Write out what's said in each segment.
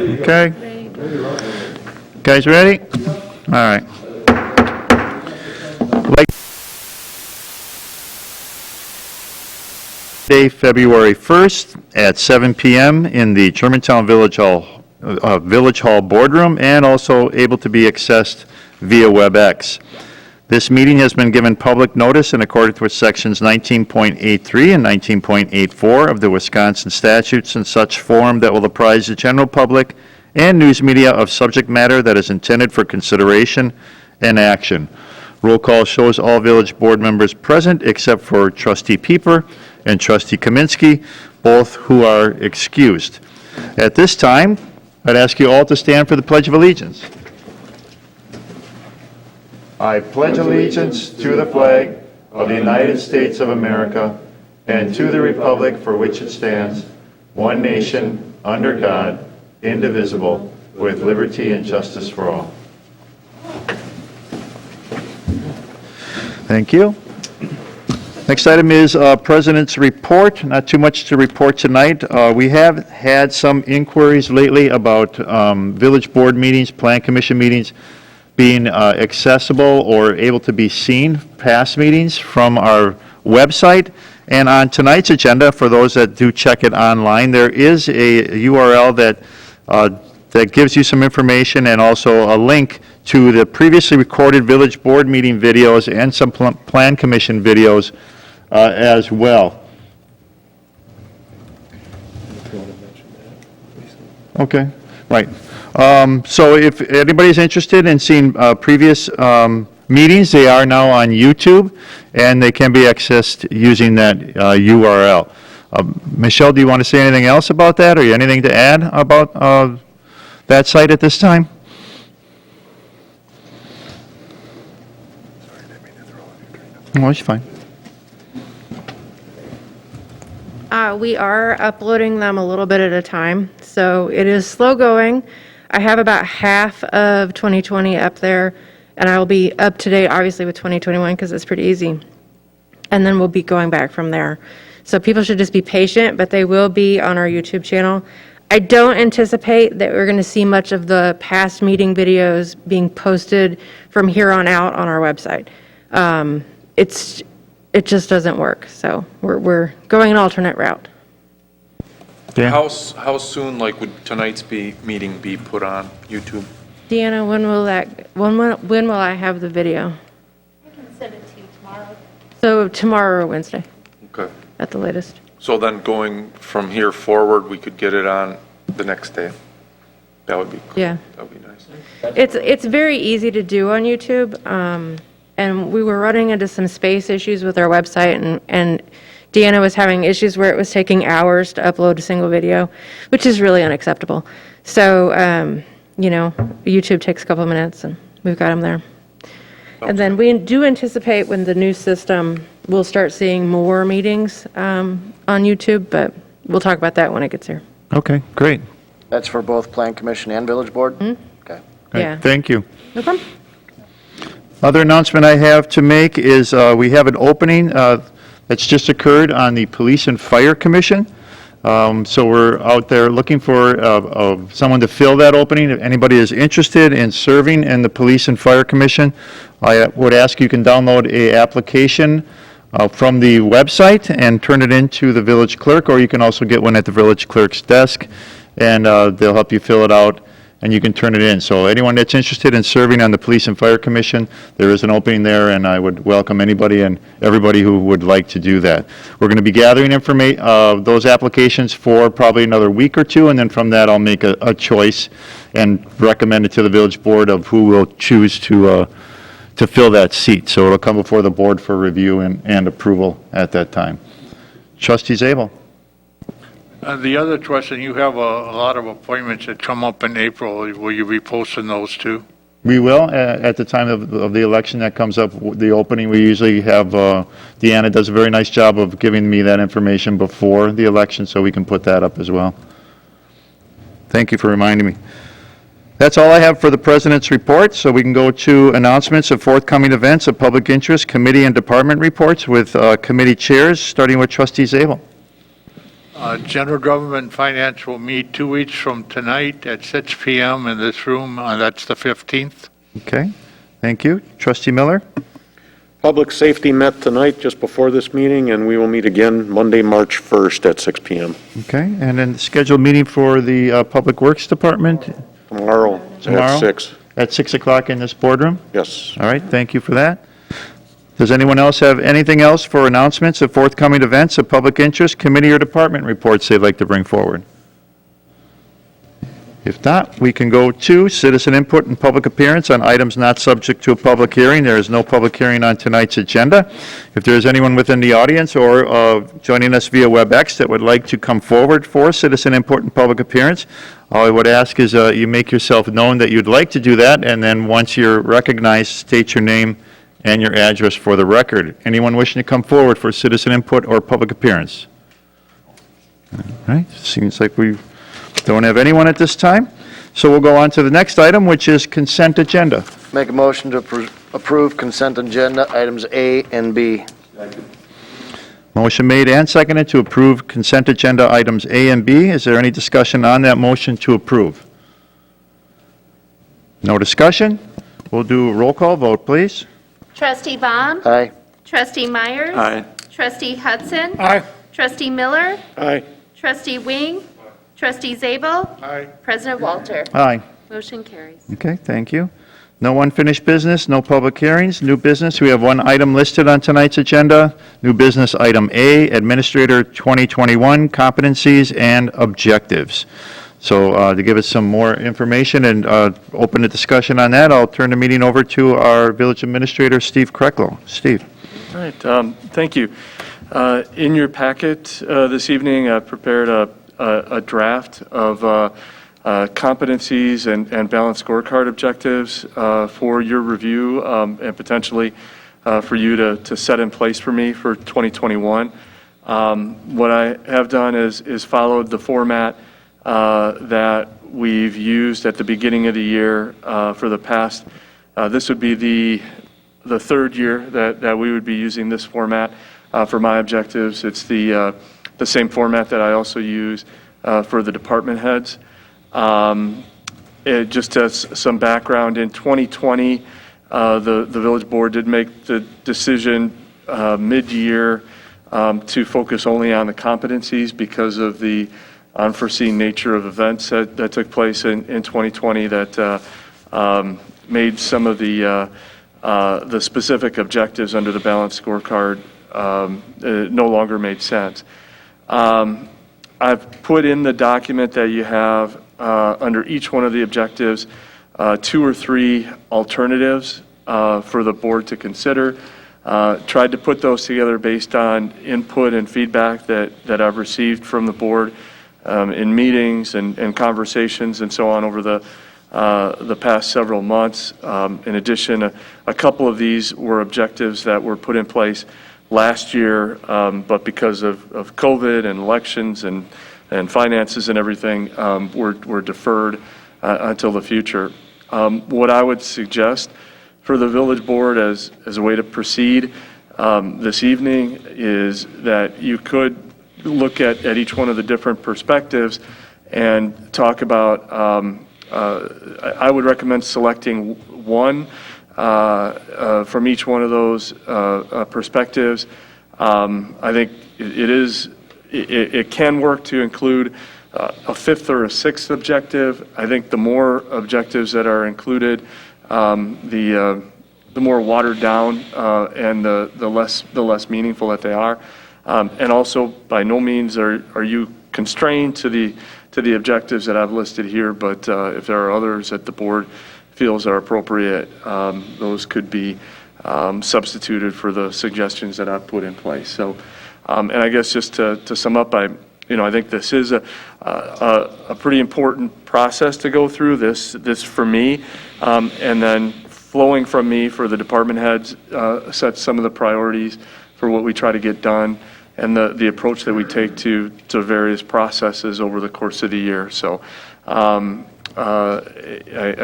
Okay. Guys ready? All right. Like Day, February 1st at 7 p.m. in the Germantown Village Hall Boardroom, and also able to be accessed via WebEx. This meeting has been given public notice in accordance with sections 19.83 and 19.84 of the Wisconsin statutes in such form that will apprise the general public and news media of subject matter that is intended for consideration and action. Roll call shows all village board members present except for Trustee Pieper and Trustee Kaminsky, both who are excused. At this time, I'd ask you all to stand for the Pledge of Allegiance. I pledge allegiance to the flag of the United States of America and to the republic for which it stands, one nation, under God, indivisible, with liberty and justice for all. Thank you. Next item is President's report. Not too much to report tonight. We have had some inquiries lately about village board meetings, plan commission meetings being accessible or able to be seen, past meetings, from our website. And on tonight's agenda, for those that do check it online, there is a URL that gives you some information and also a link to the previously recorded village board meeting videos and some plan commission videos as well. Okay, right. So if anybody's interested in seeing previous meetings, they are now on YouTube, and they can be accessed using that URL. Michelle, do you want to say anything else about that, or anything to add about that site at this time? Oh, it's fine. We are uploading them a little bit at a time, so it is slow going. I have about half of 2020 up there, and I will be up to date, obviously, with 2021 because it's pretty easy. And then we'll be going back from there. So people should just be patient, but they will be on our YouTube channel. I don't anticipate that we're going to see much of the past meeting videos being posted from here on out on our website. It just doesn't work, so we're going an alternate route. Dan? How soon, like, would tonight's meeting be put on YouTube? Deanna, when will I have the video? I can send it to you tomorrow. So tomorrow or Wednesday, Okay. at the latest. So then going from here forward, we could get it on the next day? That would be cool. Yeah. That would be nice. It's very easy to do on YouTube, and we were running into some space issues with our website, and Deanna was having issues where it was taking hours to upload a single video, which is really unacceptable. So, YouTube takes a couple of minutes, and we've got them there. And then we do anticipate when the new system, we'll start seeing more meetings on YouTube, but we'll talk about that when it gets here. Okay, great. That's for both Plan Commission and Village Board? Okay. Great. Yeah. Thank you. No problem. Other announcement I have to make is we have an opening that's just occurred on the Police and Fire Commission. So we're out there looking for someone to fill that opening. If anybody is interested in serving in the Police and Fire Commission, I would ask you can download a application from the website and turn it into the village clerk, or you can also get one at the village clerk's desk, and they'll help you fill it out, and you can turn it in. So anyone that's interested in serving on the Police and Fire Commission, there is an opening there, and I would welcome anybody and everybody who would like to do that. We're going to be gathering those applications for probably another week or two, and then from that I'll make a choice and recommend it to the village board of who will choose to fill that seat. So it'll come before the board for review and approval at that time. Trustee Zabel. The other question, you have a lot of appointments that come up in April. Will you be posting those too? We will, at the time of the election that comes up, the opening, we usually have, Deanna does a very nice job of giving me that information before the election, so we can put that up as well. Thank you for reminding me. That's all I have for the President's report, so we can go to announcements of forthcoming events of public interest, committee and department reports with committee chairs, starting with Trustee Zabel. General Government and Finance will meet 2 weeks from tonight at 6 PM in this room. That's the 15th. Okay, thank you. Trustee Miller? Public Safety met tonight just before this meeting, and we will meet again Monday, March 1st at 6 PM. Okay, and then the scheduled meeting for the Public Works Department Tomorrow Tomorrow? at 6. at 6 o'clock in this boardroom? Yes. All right, thank you for that. Does anyone else have anything else for announcements of forthcoming events of public interest, committee or department reports they'd like to bring forward? If not, we can go to citizen input and public appearance on items not subject to a public hearing. There is no public hearing on tonight's agenda. If there is anyone within the audience or joining us via WebEx that would like to come forward for citizen input and public appearance, all I would ask is you make yourself known that you'd like to do that, and then once you're recognized, state your name and your address for the record. Anyone wishing to come forward for citizen input or public appearance? All right, seems like we don't have anyone at this time, so we'll go on to the next item, which is consent agenda. Make a motion to approve consent agenda items A and B. Motion made and seconded to approve consent agenda items A and B. Is there any discussion on that motion to approve? No discussion? We'll do a roll call vote, please. Trustee Baum. Aye. Trustee Myers. Aye. Trustee Hudson. Aye. Trustee Miller. Aye. Trustee Wing. Trustee Zabel. Aye. President Walter. Aye. Motion carries. Okay, thank you. No unfinished business, no public hearings, new business. We have one item listed on tonight's agenda. New business item A, Administrator 2021 competencies and objectives. So to give us some more information and open a discussion on that, I'll turn the meeting over to our Village Administrator, Steve Krecklow. Steve. All right, thank you. In your packet this evening, I prepared a draft of competencies and balanced scorecard objectives for your review and potentially for you to set in place for me for 2021. What I have done is followed the format that we've used at the beginning of the year for the past. This would be the third year that we would be using this format for my objectives. It's the same format that I also use for the department heads. Just as some background, in 2020, the village board did make the decision mid-year to focus only on the competencies because of the unforeseen nature of events that took place in 2020 that made some of the specific objectives under the balanced scorecard no longer made sense. I've put in the document that you have under each one of the objectives 2 or 3 alternatives for the board to consider. Tried to put those together based on input and feedback that I've received from the board in meetings and conversations and so on over the past several months. In addition, a couple of these were objectives that were put in place last year, but because of COVID and elections and finances and everything, were deferred until the future. What I would suggest for the village board as a way to proceed this evening is that you could look at each one of the different perspectives and talk about, I would recommend selecting one from each one of those perspectives. I think it can work to include a 5th or a 6th objective. I think the more objectives that are included, the more watered down and the less meaningful that they are. And also, by no means are you constrained to the objectives that I've listed here, but if there are others that the board feels are appropriate, those could be substituted for the suggestions that I've put in place. So, and I guess just to sum up, I think this is a pretty important process to go through. This for me, and then flowing from me for the department heads sets some of the priorities for what we try to get done and the approach that we take to various processes over the course of the year. So I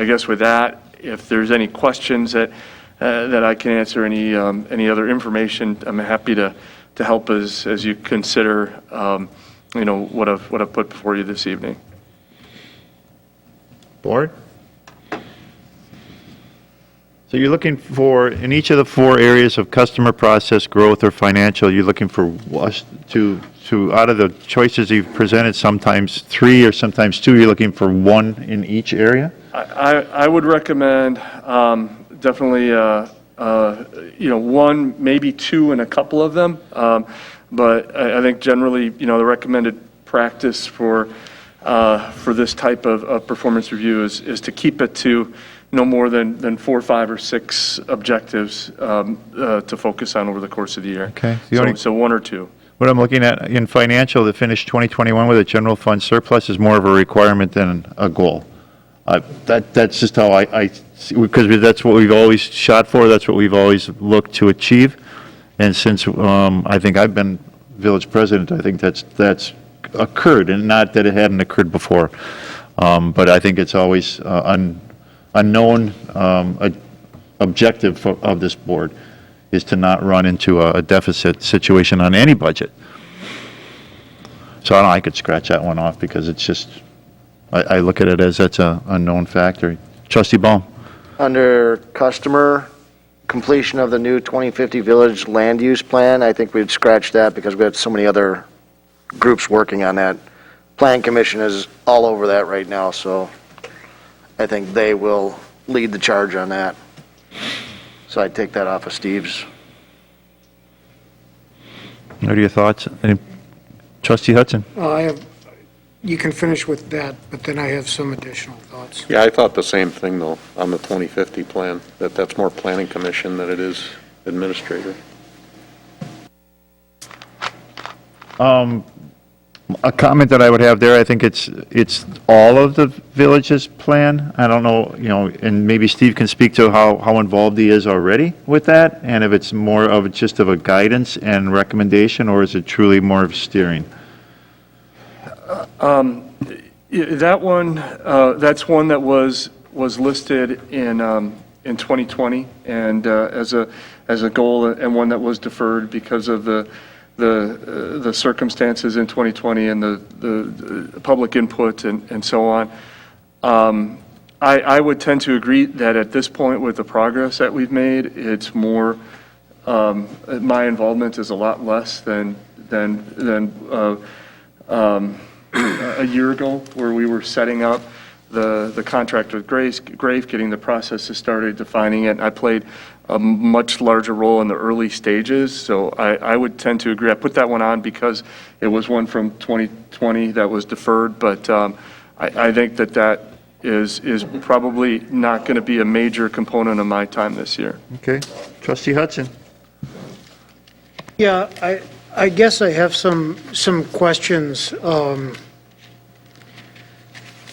guess with that, if there's any questions that I can answer, any other information, I'm happy to help as you consider what I've put before you this evening. Board? So you're looking for, in each of the 4 areas of customer, process, growth, or financial, you're looking for us to, out of the choices you've presented, sometimes 3 or sometimes 2, you're looking for 1 in each area? I would recommend definitely, 1, maybe 2 in a couple of them. But I think generally, the recommended practice for this type of performance review is to keep it to no more than 4, 5, or 6 objectives to focus on over the course of the year. Okay. So 1 or 2. What I'm looking at in financial, to finish 2021 with a general fund surplus is more of a requirement than a goal. That's just how I see, because that's what we've always shot for, that's what we've always looked to achieve. And since I think I've been village president, I think that's occurred, and not that it hadn't occurred before. But I think it's always unknown objective of this board is to not run into a deficit situation on any budget. So I could scratch that one off because it's just, I look at it as that's a known factor. Trustee Baum? Under customer, completion of the new 2050 village land use plan, I think we'd scratch that because we have so many other groups working on that. Plan Commission is all over that right now, so I think they will lead the charge on that. So I'd take that off of Steve's. What are your thoughts? Trustee Hudson? You can finish with that, but then I have some additional thoughts. Yeah, I thought the same thing, though, on the 2050 plan, that's more planning commission than it is administrator. A comment that I would have there, I think it's all of the village's plan. I don't know, and maybe Steve can speak to how involved he is already with that, and if it's more of just of a guidance and recommendation, or is it truly more of steering? That one, that's one that was listed in 2020 and as a goal, and one that was deferred because of the circumstances in 2020 and the public input and so on. I would tend to agree that at this point, with the progress that we've made, it's more, my involvement is a lot less than a year ago, where we were setting up the contract with Grave, getting the processes started, defining it. I played a much larger role in the early stages, so I would tend to agree. I put that one on because it was one from 2020 that was deferred, but I think that is probably not going to be a major component of my time this year. Okay. Trustee Hudson? Yeah, I guess I have some questions,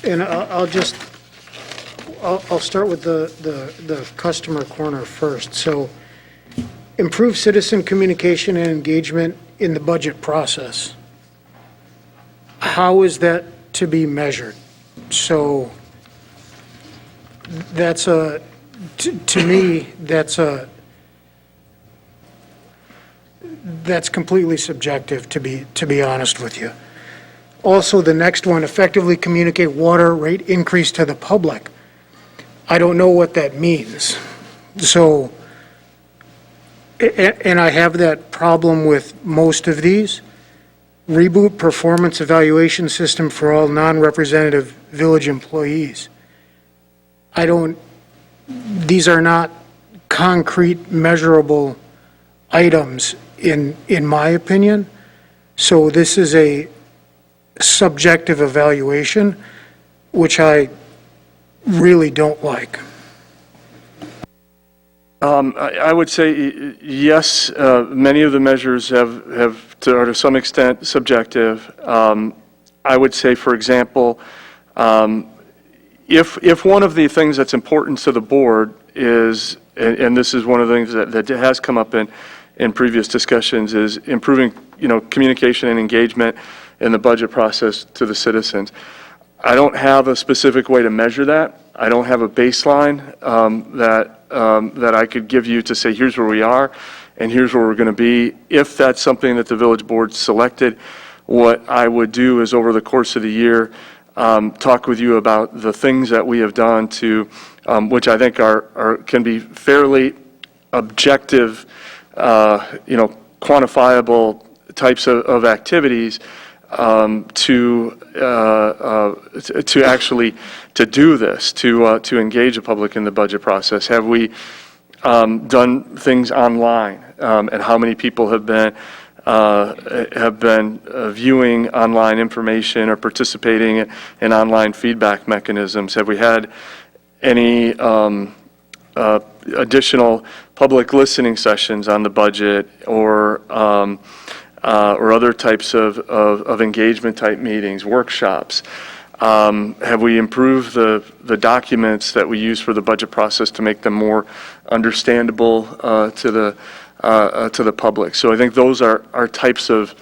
and I'll start with the customer corner first. So, improve citizen communication and engagement in the budget process. How is that to be measured? So, that's to me, that's completely subjective, to be honest with you. Also, the next one, effectively communicate water rate increase to the public. I don't know what that means. So, and I have that problem with most of these. Reboot performance evaluation system for all non-representative village employees. These are not concrete, measurable items in my opinion. So this is a subjective evaluation, which I really don't like. I would say yes. Many of the measures are to some extent subjective. I would say, for example, if one of the things that's important to the board is, and this is one of the things that has come up in previous discussions, is improving communication and engagement in the budget process to the citizens. I don't have a specific way to measure that. I don't have a baseline that I could give you to say, here's where we are and here's where we're going to be. If that's something that the village board selected, what I would do is over the course of the year, talk with you about the things that we have done to, which I think can be fairly objective, quantifiable types of activities to actually to do this, to engage the public in the budget process. Have we done things online, and how many people have been viewing online information or participating in online feedback mechanisms? Have we had any additional public listening sessions on the budget or other types of engagement type meetings, workshops? Have we improved the documents that we use for the budget process to make them more understandable to the public? So I think those are types of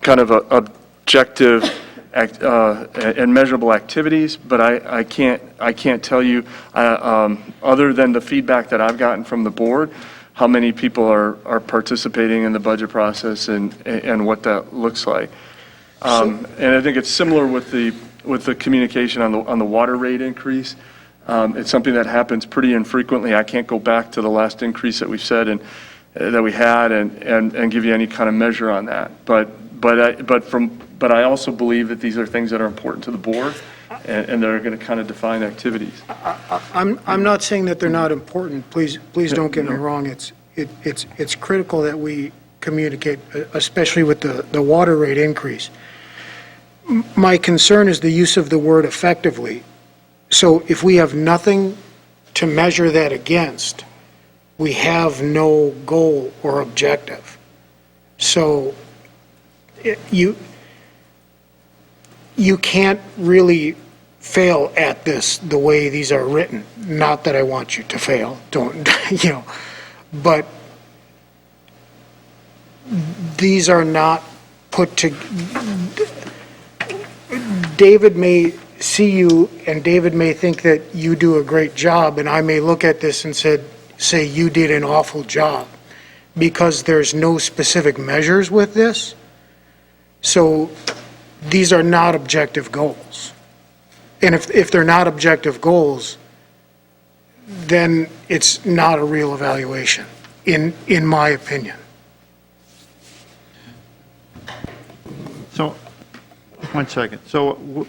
kind of objective and measurable activities, but I can't tell you, other than the feedback that I've gotten from the board, how many people are participating in the budget process and what that looks like. And I think it's similar with the communication on the water rate increase. It's something that happens pretty infrequently. I can't go back to the last increase that we've said and that we had and give you any kind of measure on that. But I also believe that these are things that are important to the board and that are going to kind of define activities. I'm not saying that they're not important. Please don't get me wrong. It's critical that we communicate, especially with the water rate increase. My concern is the use of the word effectively. So if we have nothing to measure that against, we have no goal or objective. So you can't really fail at this the way these are written. Not that I want you to fail, don't, but these are not put to, David may see you and David may think that you do a great job, and I may look at this and say you did an awful job, because there's no specific measures with this. So these are not objective goals. And if they're not objective goals, then it's not a real evaluation, in my opinion. So, one second. So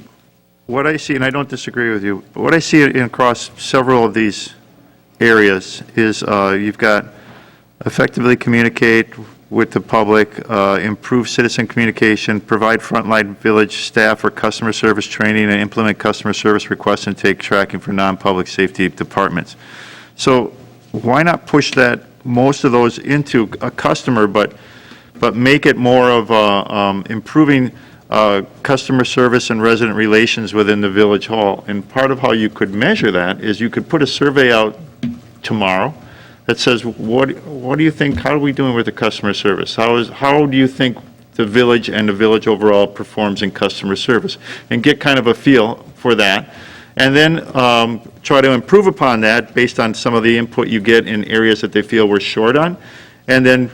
what I see, and I don't disagree with you, but what I see across several of these areas is you've got effectively communicate with the public, improve citizen communication, provide frontline village staff for customer service training, and implement customer service request and take tracking for non-public safety departments. So why not push most of those into a customer, but make it more of improving customer service and resident relations within the village hall? And part of how you could measure that is you could put a survey out tomorrow that says, what do you think, how are we doing with the customer service? How do you think the village and the village overall performs in customer service? And get kind of a feel for that. And then try to improve upon that based on some of the input you get in areas that they feel we're short on. And then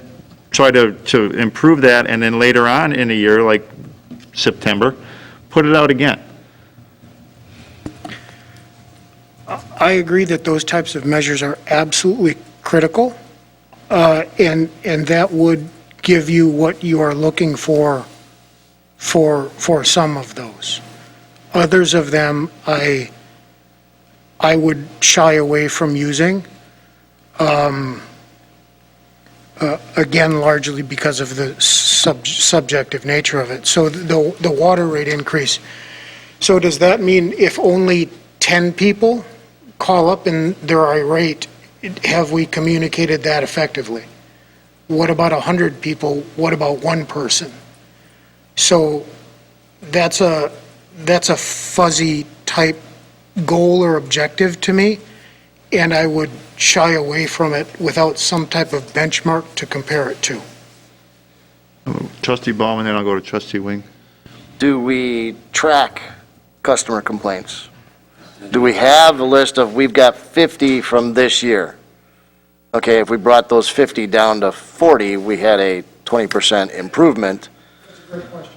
try to improve that, and then later on in a year, like September, put it out again. I agree that those types of measures are absolutely critical, and that would give you what you are looking for some of those. Others of them, I would shy away from using, again, largely because of the subjective nature of it. So the water rate increase, so does that mean if only 10 people call up and they're irate, have we communicated that effectively? What about 100 people? What about one person? So that's a fuzzy type goal or objective to me, and I would shy away from it without some type of benchmark to compare it to. Trustee Ballman, then I'll go to Trustee Wing. Do we track customer complaints? Do we have a list of, we've got 50 from this year? Okay, if we brought those 50 down to 40, we had a 20% improvement. That's a great question.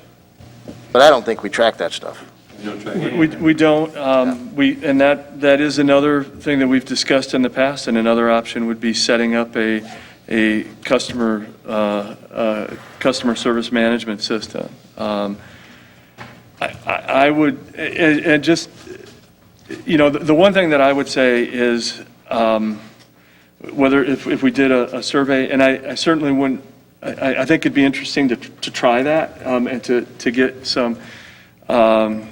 but I don't think we track that stuff. We don't, and that is another thing that we've discussed in the past, and another option would be setting up a customer service management system. I would, and just, the one thing that I would say is, whether, if we did a survey, and I certainly wouldn't, I think it'd be interesting to try that, and to get some, to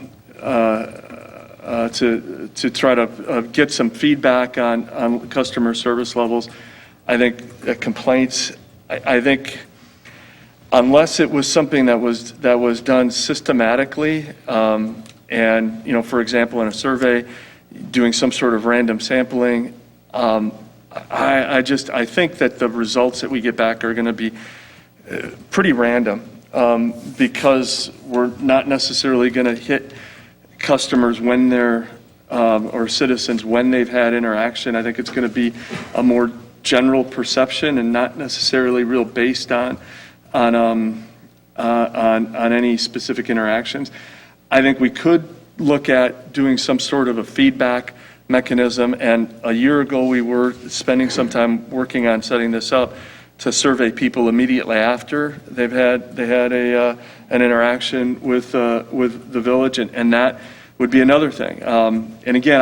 try to get some feedback on customer service levels. I think complaints, I think unless it was something that was done systematically, and, for example, in a survey, doing some sort of random sampling, I think that the results that we get back are going to be pretty random, because we're not necessarily going to hit customers when they're, or citizens when they've had interaction. I think it's going to be a more general perception and not necessarily real based on any specific interactions. I think we could look at doing some sort of a feedback mechanism, and a year ago we were spending some time working on setting this up to survey people immediately after they had an interaction with the village, and that would be another thing. And again,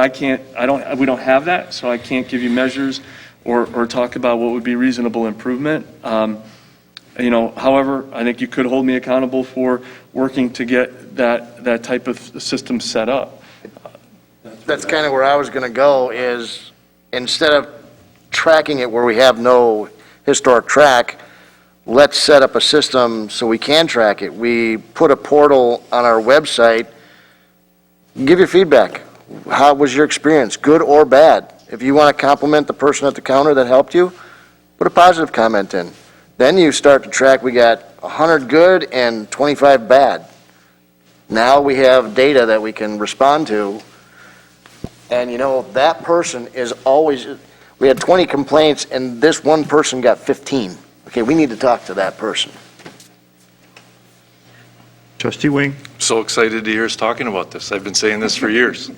we don't have that, so I can't give you measures or talk about what would be reasonable improvement. However, I think you could hold me accountable for working to get that type of system set up. That's kind of where I was going to go, is instead of tracking it where we have no historic track, let's set up a system so we can track it. We put a portal on our website. Give your feedback. How was your experience, good or bad? If you want to compliment the person at the counter that helped you, put a positive comment in. Then you start to track, we got 100 good and 25 bad. Now we have data that we can respond to. And that person is always, we had 20 complaints and this one person got 15. Okay, we need to talk to that person. Trustee Wing? So excited to hear us talking about this. I've been saying this for years.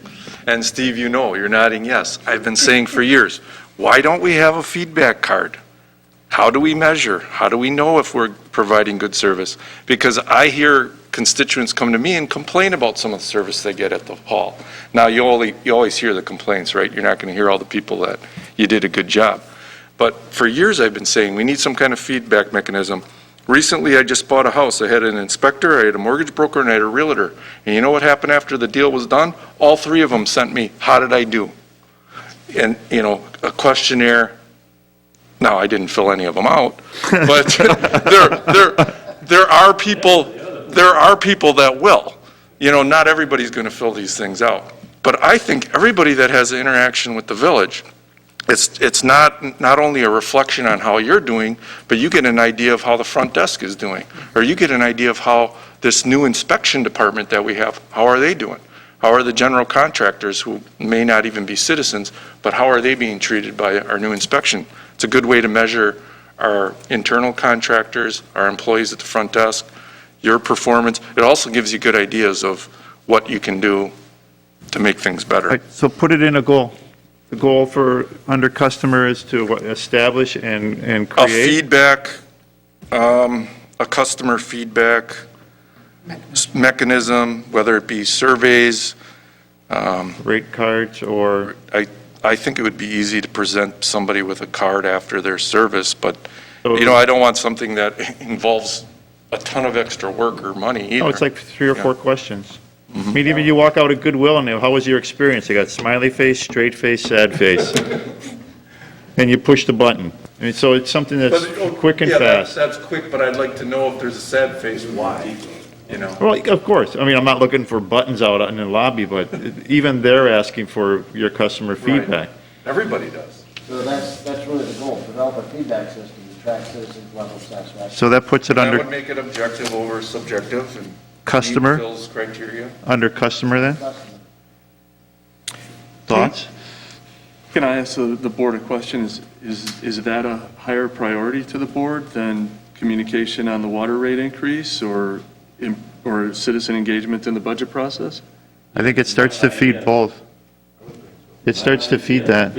And Steve, you're nodding yes. I've been saying for years, why don't we have a feedback card? How do we measure? How do we know if we're providing good service? Because I hear constituents come to me and complain about some of the service they get at the hall. Now, you always hear the complaints, right? You're not going to hear all the people that you did a good job. But for years, I've been saying we need some kind of feedback mechanism. Recently, I just bought a house. I had an inspector, I had a mortgage broker, and I had a realtor. And you know what happened after the deal was done? All three of them sent me, how did I do? And, a questionnaire. Now, I didn't fill any of them out, but there are people that will. Not everybody's going to fill these things out. But I think everybody that has an interaction with the village, it's not only a reflection on how you're doing, but you get an idea of how the front desk is doing, or you get an idea of how this new inspection department that we have, how are they doing? How are the general contractors, who may not even be citizens, but how are they being treated by our new inspection? It's a good way to measure our internal contractors, our employees at the front desk, your performance. It also gives you good ideas of what you can do to make things better. Right, so put it in a goal. The goal for under customer is to establish and A create. feedback, a customer feedback mechanism, whether it be surveys. Rate cards or, I think it would be easy to present somebody with a card after their service, but, So- I don't want something that involves a ton of extra work or money either. no, it's like 3 or 4 questions. I mean, even you walk out of Goodwill and how was your experience? You got smiley face, straight face, sad face. And you push the button. I mean, so it's something that's quick and fast. That's quick, but I'd like to know if there's a sad face, why, Well, of course. I mean, I'm not looking for buttons out in the lobby, but even they're asking for your customer feedback. Everybody does. So that's really the goal, develop a feedback system to track citizens' level of satisfaction. So that puts it That would under make it objective over subjective and. Customer? meet Phil's criteria. under customer then? Thoughts? Can I ask the board a question? Is that a higher priority to the board than communication on the water rate increase, or or citizen engagement in the budget process? I think it starts to feed both. It starts to feed that.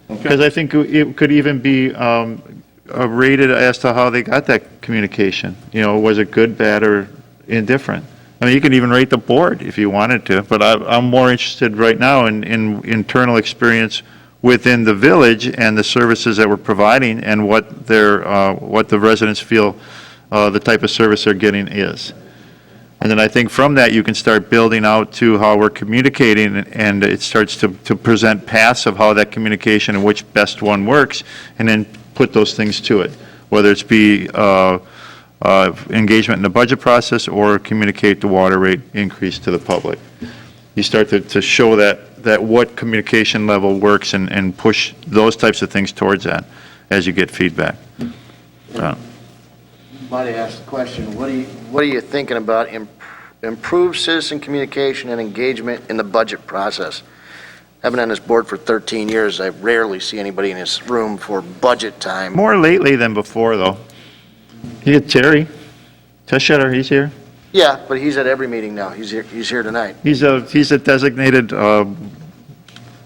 Because I think it could even be rated as to how they got that communication. You know, was it good, bad, or indifferent? I mean, you can even rate the board if you wanted to, but I'm more interested right now in internal experience within the village and the services that we're providing and what the residents feel the type of service they're getting is. And then I think from that, you can start building out to how we're communicating, and it starts to present paths of how that communication and which best one works, and then put those things to it, whether it's be engagement in the budget process or communicate the water rate increase to the public. You start to show that what communication level works and push those types of things towards that as you get feedback. Might I ask the question, what are you thinking about improved citizen communication and engagement in the budget process? I've been on this board for 13 years. I rarely see anybody in this room for budget time. More lately than before, though. You get Terry Teschetter, he's here. Yeah, but he's at every meeting now. He's here tonight. He's a designated, he's our,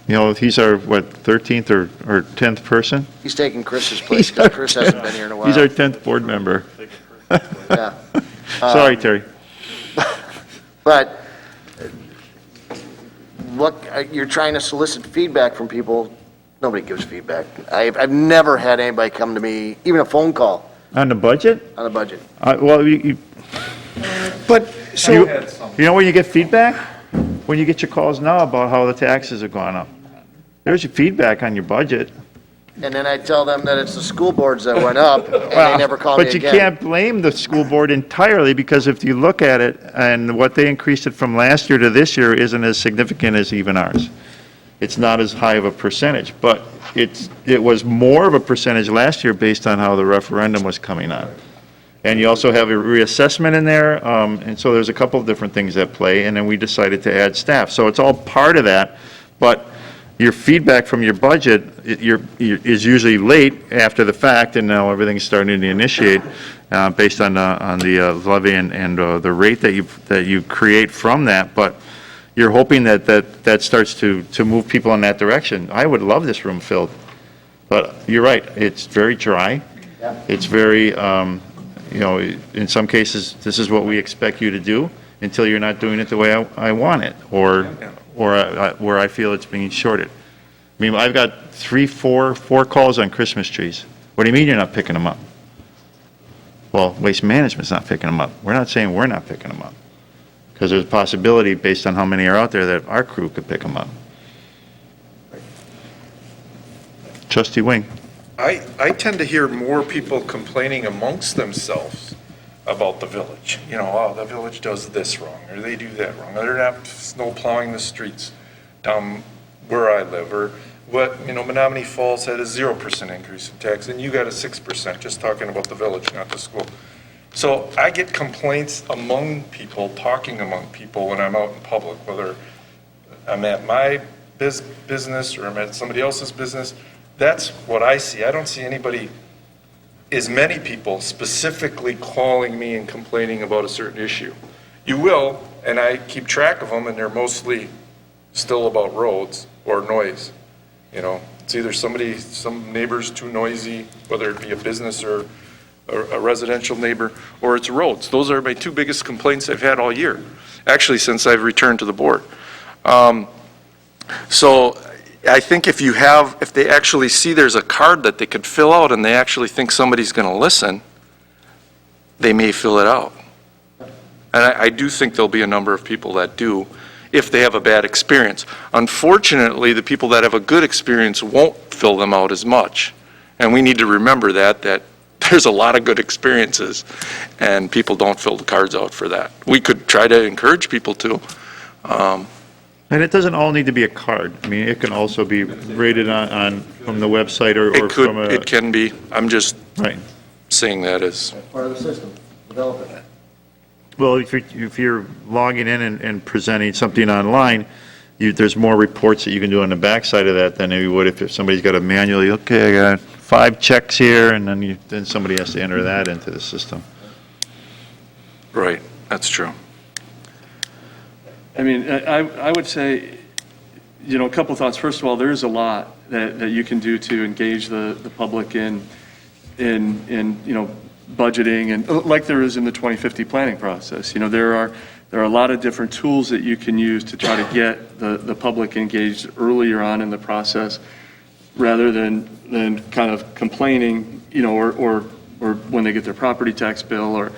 13th or 10th person? He's taking Chris's place, because Chris hasn't been here in a while. He's our 10th board member. Yeah. Sorry, Terry. But you're trying to solicit feedback from people. Nobody gives feedback. I've never had anybody come to me, even a phone call, On the budget? on the budget. Well, you But, so, know when you get feedback? When you get your calls now about how the taxes have gone up. There's your feedback on your budget. And then I tell them that it's the school boards that went up, and they never call me But again. you can't blame the school board entirely, because if you look at it, and what they increased it from last year to this year isn't as significant as even ours. It's not as high of a percentage, but it was more of a percentage last year based on how the referendum was coming on. And you also have a reassessment in there, and so there's a couple of different things at play, and then we decided to add staff. So it's all part of that, but your feedback from your budget is usually late after the fact, and now everything's starting to initiate based on the levy and the rate that you create from that. But you're hoping that starts to move people in that direction. I would love this room filled, but you're right. It's very dry. It's very, in some cases, this is what we expect you to do until you're not doing it the way I want it, or where I feel it's being shorted. I mean, I've got four calls on Christmas trees. What do you mean you're not picking them up? Well, Waste Management's not picking them up. We're not saying we're not picking them up, because there's a possibility, based on how many are out there, that our crew could pick them up. Trustee Wing. I tend to hear more people complaining amongst themselves about the village. You know, oh, the village does this wrong, or they do that wrong, or they're not snow plowing the streets down where I live, or Menominee Falls had a 0% increase in tax, and you got a 6%, just talking about the village, not the school. So I get complaints among people, talking among people when I'm out in public, whether I'm at my business or I'm at somebody else's business. That's what I see. I don't see anybody, as many people specifically calling me and complaining about a certain issue. You will, and I keep track of them, and they're mostly still about roads or noise. It's either some neighbor's too noisy, whether it be a business or a residential neighbor, or it's roads. Those are my two biggest complaints I've had all year, actually, since I've returned to the board. So I think if they actually see there's a card that they could fill out and they actually think somebody's going to listen, they may fill it out. And I do think there'll be a number of people that do, if they have a bad experience. Unfortunately, the people that have a good experience won't fill them out as much. And we need to remember that there's a lot of good experiences, and people don't fill the cards out for that. We could try to encourage people to. And it doesn't all need to be a card. I mean, it can also be rated on from the website or from a... It can be. I'm just Right. saying that as... Part of the system, develop it. Well, if you're logging in and presenting something online, there's more reports that you can do on the backside of that than you would if somebody's got to manually, okay, I got 5 checks here, and then somebody has to enter that into the system. Right. That's true. I mean, I would say, a couple thoughts. First of all, there is a lot that you can do to engage the public in budgeting, and like there is in the 2050 planning process. There are a lot of different tools that you can use to try to get the public engaged earlier on in the process, rather than kind of complaining, or when they get their property tax bill,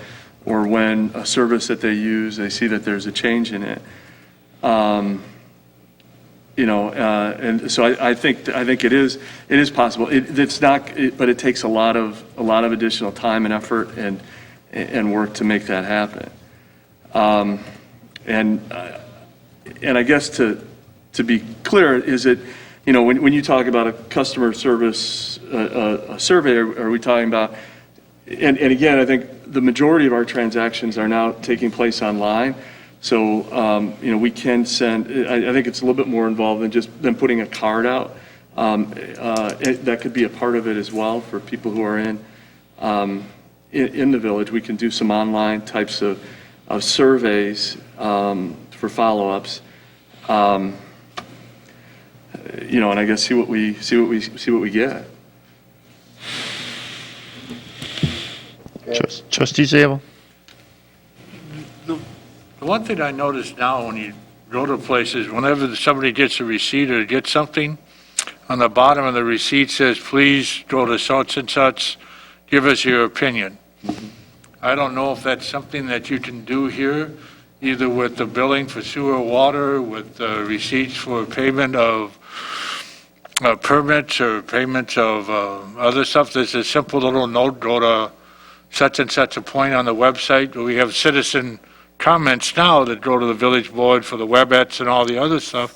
or when a service that they use, they see that there's a change in it. And so I think it is possible. It's not, but it takes a lot of additional time and effort and work to make that happen. And I guess to be clear is that, when you talk about a customer service, a survey, are we talking about, and again, I think the majority of our transactions are now taking place online. So, we can send, I think it's a little bit more involved than putting a card out. That could be a part of it as well for people who are in the village. We can do some online types of surveys for follow-ups. And I guess see what we get. Trustee Zabel? The one thing I notice now when you go to places, whenever somebody gets a receipt or gets something, on the bottom of the receipt says, please go to such and such, give us your opinion. I don't know if that's something that you can do here, either with the billing for sewer or water, with receipts for payment of permits or payments of other stuff. There's a simple little note, go to such and such a point on the website. We have citizen comments now that go to the village board for the WebEx and all the other stuff.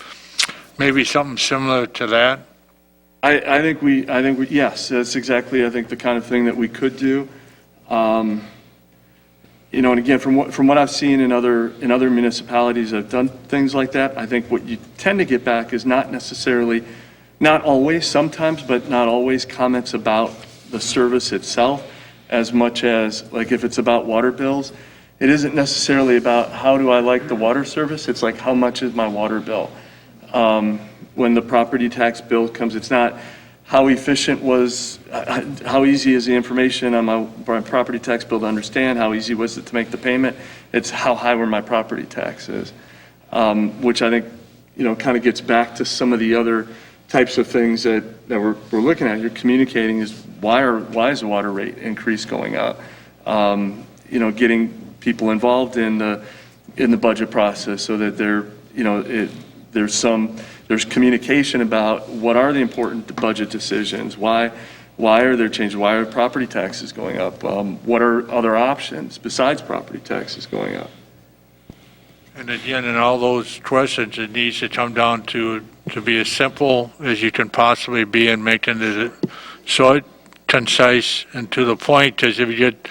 Maybe something similar to that. I think we, yes, that's exactly, I think, the kind of thing that we could do. And again, from what I've seen in other municipalities that have done things like that, I think what you tend to get back is not necessarily, not always, sometimes, but not always, comments about the service itself, as much as, like, if it's about water bills, it isn't necessarily about how do I like the water service, it's like how much is my water bill. When the property tax bill comes, it's not how efficient was, how easy is the information on my property tax bill to understand, how easy was it to make the payment, it's how high were my property taxes, which I think, kind of gets back to some of the other types of things that we're looking at. You're communicating is why is the water rate increase going up? Getting people involved in the budget process so that there's communication about what are the important budget decisions, why are there changes, why are property taxes going up, what are other options besides property taxes going up. And again, in all those questions, it needs to come down to be as simple as you can possibly be in making it short, concise, and to the point, because if you get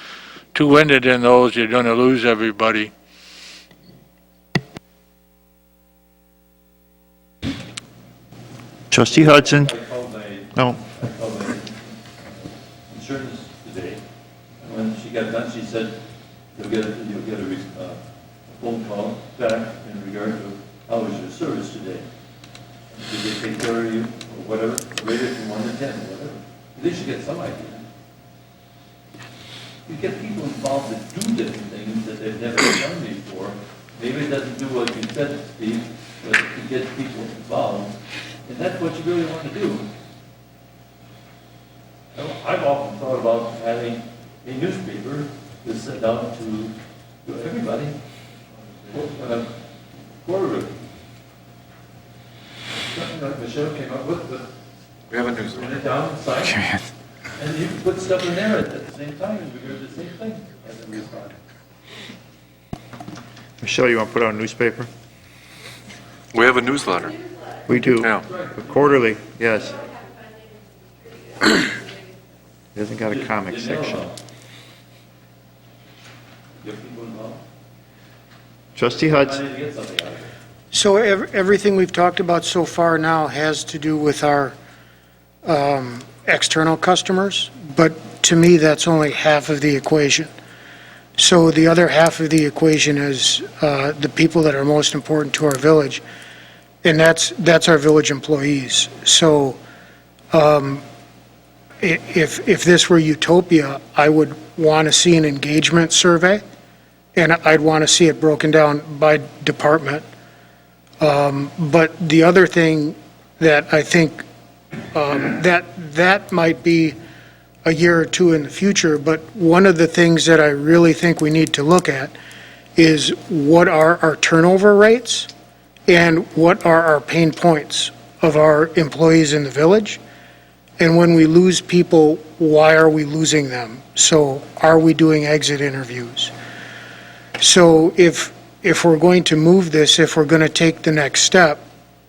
too winded in those, you're going to lose everybody. Trustee Hudson? No. I called my insurance today, and when she got done, she said, you'll get a phone call back in regard to how was your service today? Did they take care of you, or whatever, rated from 1 to 10, or whatever. At least you get some idea. You get people involved that do different things that they've never done before. Maybe it doesn't do what you said, Steve, but to get people involved, and that's what you really want to do. I've often thought about having a newspaper to send out to everybody quarterly. Something like Michelle came up with, but We have a print newsletter. it down, sign it, and you can put stuff in there at the same time, and we do the same thing as a response. Michelle, you want to put out a newspaper? We have a newsletter. We do. Yeah. Quarterly, yes. It hasn't got a comic Get mail section. out. Get people involved. Trustee I Hudson? need to get something out of it. So everything we've talked about so far now has to do with our external customers, but to me, that's only half of the equation. So the other half of the equation is the people that are most important to our village, and that's our village employees. So if this were utopia, I would want to see an engagement survey, and I'd want to see it broken down by department. But the other thing that I think that might be a year or two in the future, but one of the things that I really think we need to look at is what are our turnover rates and what are our pain points of our employees in the village? And when we lose people, why are we losing them? So are we doing exit interviews? So if we're going to move this, if we're going to take the next step,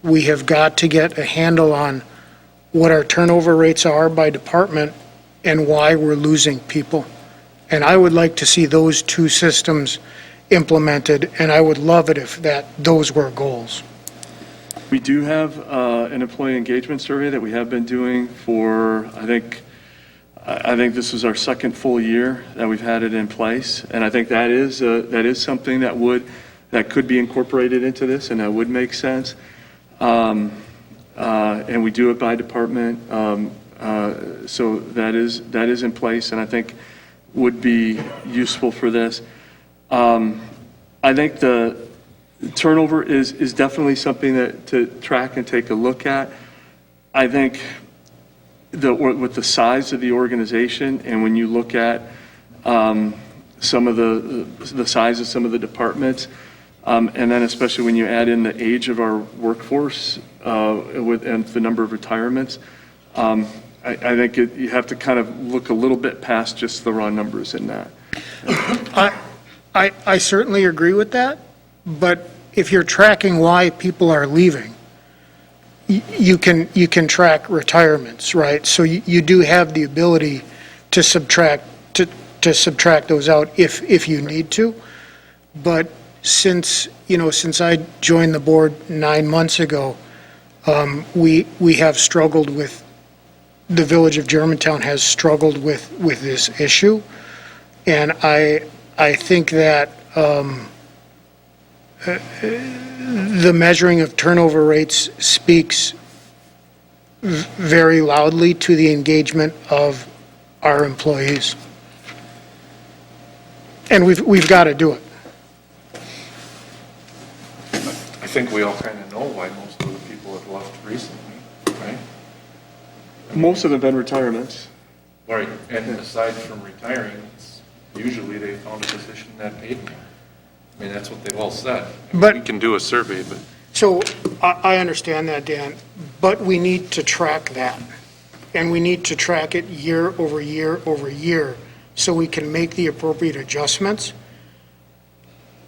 we have got to get a handle on what our turnover rates are by department and why we're losing people. And I would like to see those two systems implemented, and I would love it if those were goals. We do have an employee engagement survey that we have been doing for, I think this is our second full year that we've had it in place. And I think that is something that could be incorporated into this, and that would make sense. And we do it by department. So that is in place, and I think would be useful for this. I think the turnover is definitely something that to track and take a look at. I think with the size of the organization, and when you look at some of the size of some of the departments, and then especially when you add in the age of our workforce and the number of retirements, I think you have to kind of look a little bit past just the raw numbers in that. I certainly agree with that, but if you're tracking why people are leaving, you can track retirements, right? So you do have the ability to subtract those out if you need to. But since I joined the board 9 months ago, we have struggled with, the village of Germantown has struggled with this issue. And I think that the measuring of turnover rates speaks very loudly to the engagement of our employees. And we've got to do it. I think we all kind of know why most of the people have left recently, right? Most of them have been retirements. Right, and aside from retiring, usually they found a position that paid more. I mean, that's what they've all said. But- We can do a survey, but So I understand that, Dan, but we need to track that. And we need to track it year over year over year so we can make the appropriate adjustments,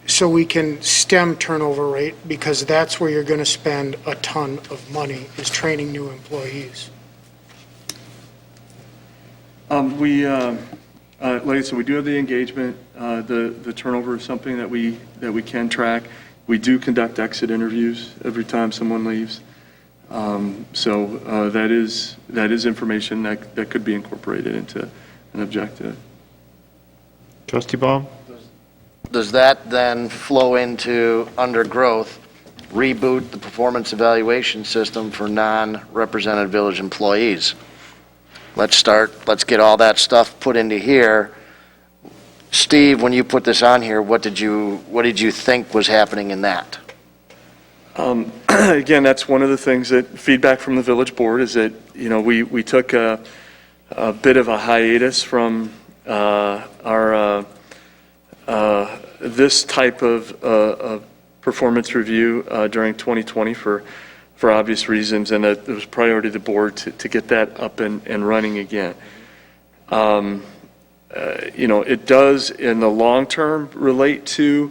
so we can stem turnover rate, because that's where you're going to spend a ton of money, is training new employees. Like I said, we do have the engagement. The turnover is something that we can track. We do conduct exit interviews every time someone leaves. So that is information that could be incorporated into an objective. Trustee Baum? Does that then flow into, under growth, reboot the performance evaluation system for non-represented village employees? Let's get all that stuff put into here. Steve, when you put this on here, what did you think was happening in that? Again, that's one of the things that feedback from the village board is that, we took a bit of a hiatus from our this type of performance review during 2020 for obvious reasons, and that it was priority of the board to get that up and running again. It does in the long term relate to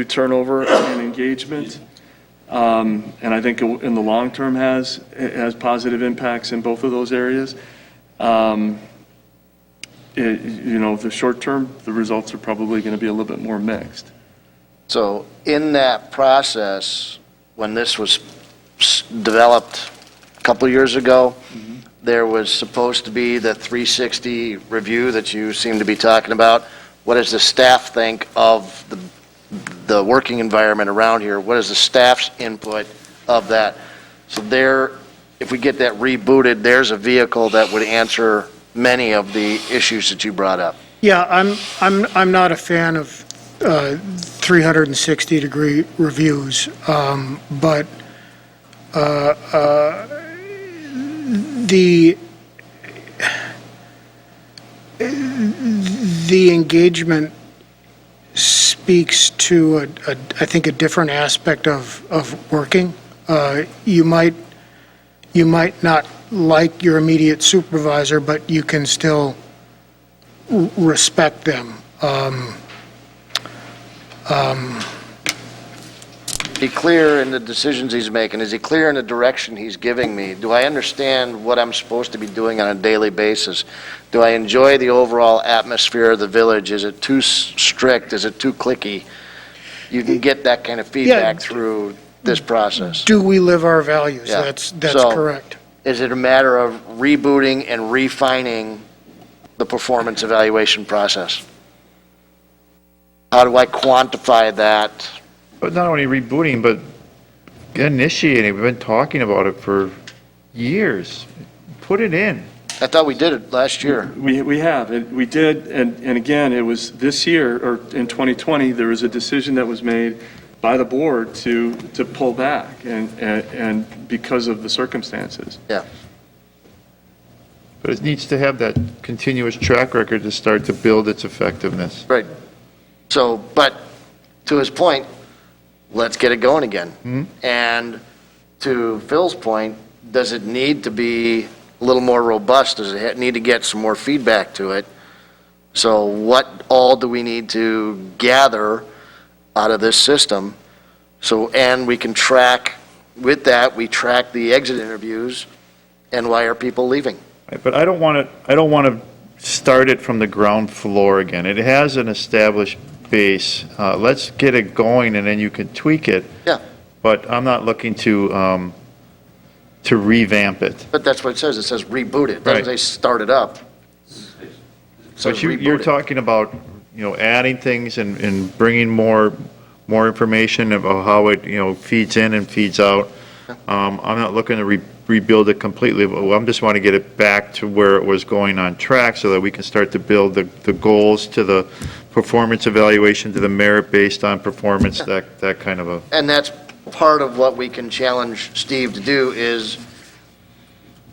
turnover and engagement, and I think in the long term has positive impacts in both of those areas. The short term, the results are probably going to be a little bit more mixed. So in that process, when this was developed a couple of years ago, there was supposed to be the 360 review that you seem to be talking about. What does the staff think of the working environment around here? What is the staff's input of that? So there, if we get that rebooted, there's a vehicle that would answer many of the issues that you brought up. Yeah, I'm not a fan of 360-degree reviews, but the engagement speaks to, I think, a different aspect of working. You might not like your immediate supervisor, but you can still respect them. Be clear in the decisions he's making. Is he clear in the direction he's giving me? Do I understand what I'm supposed to be doing on a daily basis? Do I enjoy the overall atmosphere of the village? Is it too strict? Is it too cliquey? You can get that kind of feedback through this process. Do we live our values? Yeah. That's So- correct. Is it a matter of rebooting and refining the performance evaluation process? How do I quantify that? But not only rebooting, but initiating. We've been talking about it for years. Put it in. I thought we did it last year. We have, we did, and again, it was this year, or in 2020, there was a decision that was made by the board to pull back, and because of the circumstances. Yeah. But it needs to have that continuous track record to start to build its effectiveness. Right. So, but to his point, let's get it going again. And to Phil's point, does it need to be a little more robust? Does it need to get some more feedback to it? So what all do we need to gather out of this system? So, and we can track, with that, we track the exit interviews and why are people leaving? But I don't want to start it from the ground floor again. It has an established base. Let's get it going, and then you can tweak it. Yeah. But I'm not looking to revamp it. But that's what it says. It says reboot it. It doesn't Right. say start it up. It says But you're reboot it. talking about, adding things and bringing more information about how it, feeds in and feeds out. I'm not looking to rebuild it completely. I just want to get it back to where it was going on track so that we can start to build the goals to the performance evaluation, to the merit based on performance, that kind of a. And that's part of what we can challenge Steve to do is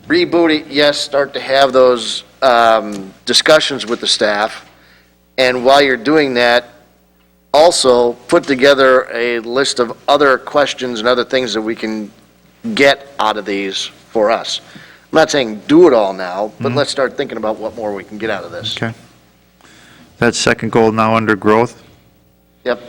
reboot it, yes, start to have those discussions with the staff. And while you're doing that, also put together a list of other questions and other things that we can get out of these for us. I'm not saying do it all now, but let's start thinking about what more we can get out of this. Okay. That second goal now under growth. Yep.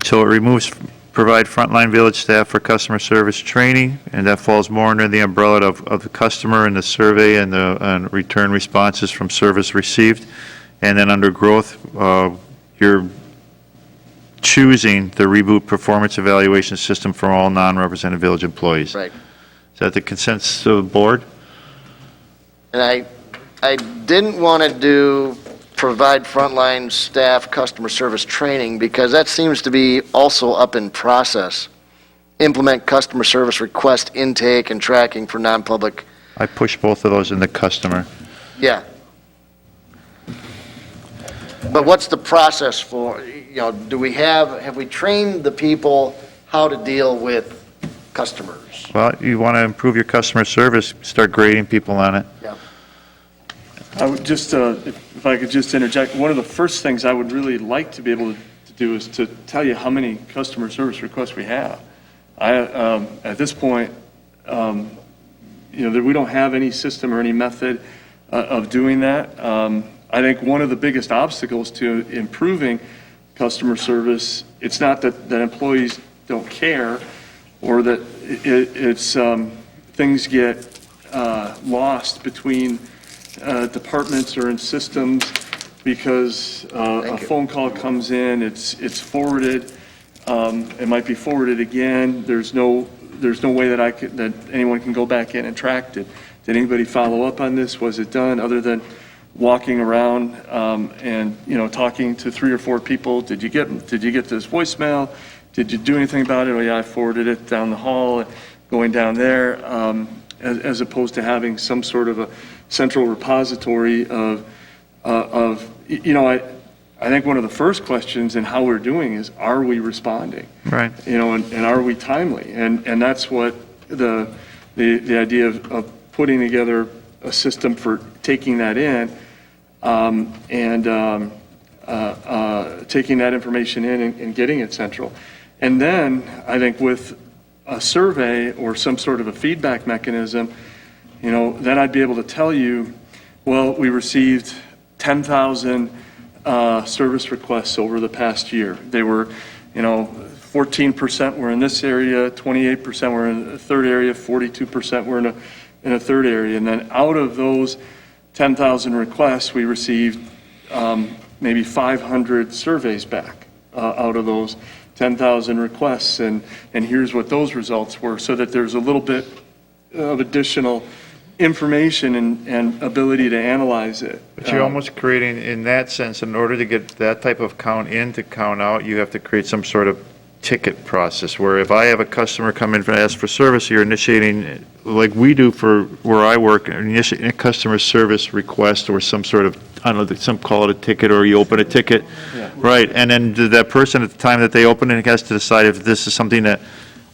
So it removes provide frontline village staff for customer service training, and that falls more under the umbrella of the customer and the survey and the return responses from service received. And then under growth, you're choosing the reboot performance evaluation system for all non-represented village employees. Right. Is that the consensus of the board? And I didn't want to do provide frontline staff customer service training because that seems to be also up in process. Implement customer service request intake and tracking for non-public. I push both of those in the customer. Yeah. But what's the process for, do we have we trained the people how to deal with customers? Well, you want to improve your customer service, start grading people on it. Yeah. I would just, if I could just interject, one of the first things I would really like to be able to do is to tell you how many customer service requests we have. At this point, we don't have any system or any method of doing that. I think one of the biggest obstacles to improving customer service, it's not that employees don't care or that it's things get lost between departments or in systems because a phone call comes in, it's forwarded, it might be forwarded again, there's no there's no way that anyone can go back in and track. Did anybody follow up on this? Was it done, other than walking around and, talking to 3 or 4 people? Did you get this voicemail? Did you do anything about it? Oh, yeah, I forwarded it down the hall, going down there, as opposed to having some sort of a central repository of I think one of the first questions in how we're doing is, are we responding? Right. And are we timely? And that's what the idea of putting together a system for taking that in, taking that information in and getting it central. And then, I think with a survey or some sort of a feedback mechanism, then I'd be able to tell you, well, we received 10,000 service requests over the past year. They were, 14% were in this area, 28% were in a third area, 42% were in a third area. And then out of those 10,000 requests, we received maybe 500 surveys back out of those 10,000 requests. And here's what those results were, so that there's a little bit of additional information and ability to analyze it. But you're almost creating, in that sense, in order to get that type of count in to count out, you have to create some sort of ticket process, where if I have a customer come in and ask for service, you're initiating, like we do for where I work, initiating a customer service request or some sort of, I don't know, some call it a ticket, or you open a ticket. Yeah. Right, and then that person at the time that they open it has to decide if this is something that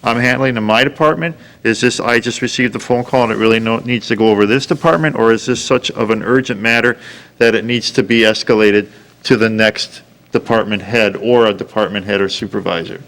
I'm handling in my department. Is this, I just received the phone call and it really needs to go over this department, or is this such of an urgent matter that it needs to be escalated to the next department head or a department head or supervisor?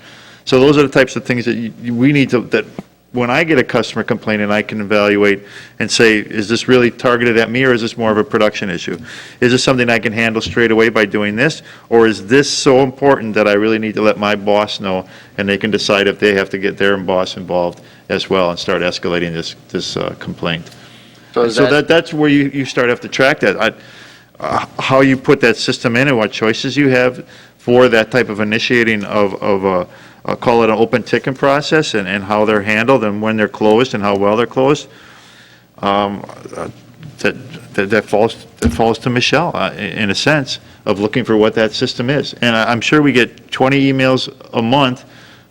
So those are the types of things that we need to, that when I get a customer complaint, and I can evaluate and say, is this really targeted at me, or is this more of a production issue? Is this something I can handle straight away by doing this, or is this so important that I really need to let my boss know, and they can decide if they have to get their boss involved as well and start escalating this complaint? So is So that, that's where you start to have to track that. How you put that system in and what choices you have for that type of initiating of call it an open ticket process, and how they're handled and when they're closed and how well they're closed, that falls to Michelle, in a sense, of looking for what that system is. And I'm sure we get 20 emails a month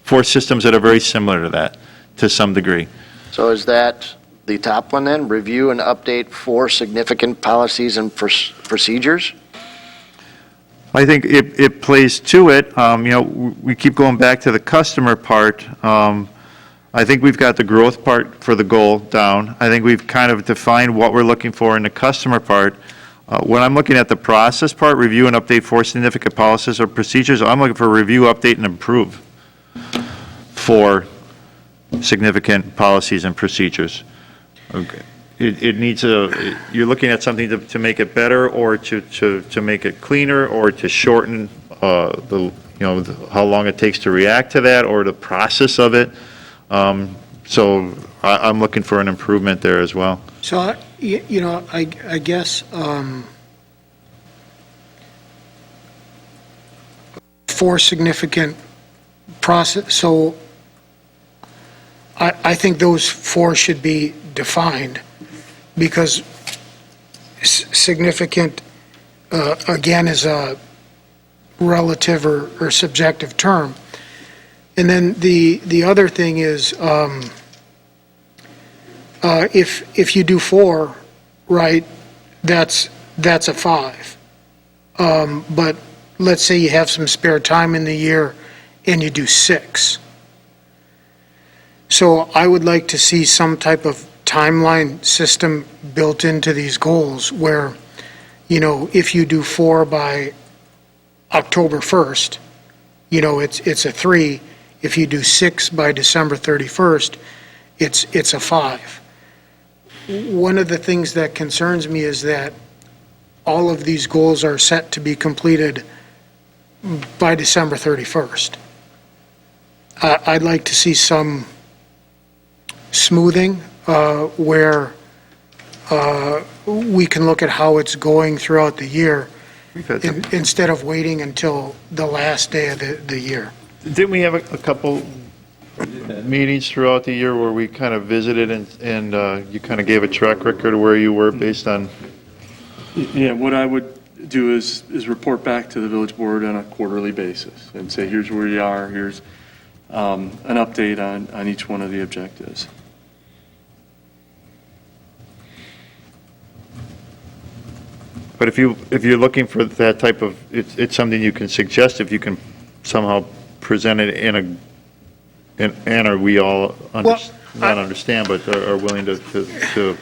for systems that are very similar to that, to some degree. so is that the top one then? Review and update 4 significant policies and procedures? I think it plays to it. We keep going back to the customer part. I think we've got the growth part for the goal down. I think we've kind of defined what we're looking for in the customer part. When I'm looking at the process part, review and update 4 significant policies or procedures, I'm looking for review, update, and improve 4 significant policies and procedures. Okay. It needs you're looking at something to make it better, or to make it cleaner, or to shorten how long it takes to react to that, or the process of it. So I'm looking for an improvement there as well. So, I guess, 4 significant process, so I think those 4 should be defined, because significant, again, is a relative or subjective term. And then the other thing is, if you do 4, right, that's a 5. But let's say you have some spare time in the year and you do 6. So I would like to see some type of timeline system built into these goals where, if you do 4 by October 1st, it's a 3. If you do 6 by December 31st, it's a 5. One of the things that concerns me is that all of these goals are set to be completed by December 31st. I'd like to see some smoothing where we can look at how it's going throughout the year instead of waiting until the last day of the year. Didn't we have a couple meetings throughout the year where we kind of visited and you kind of gave a track record of where you were based on, Yeah, what I would do is report back to the village board on a quarterly basis and say, here's where you are, here's an update on each one of the objectives. but if you're looking for that type of, it's something you can suggest if you can somehow present it and are we all, not understand, but are willing to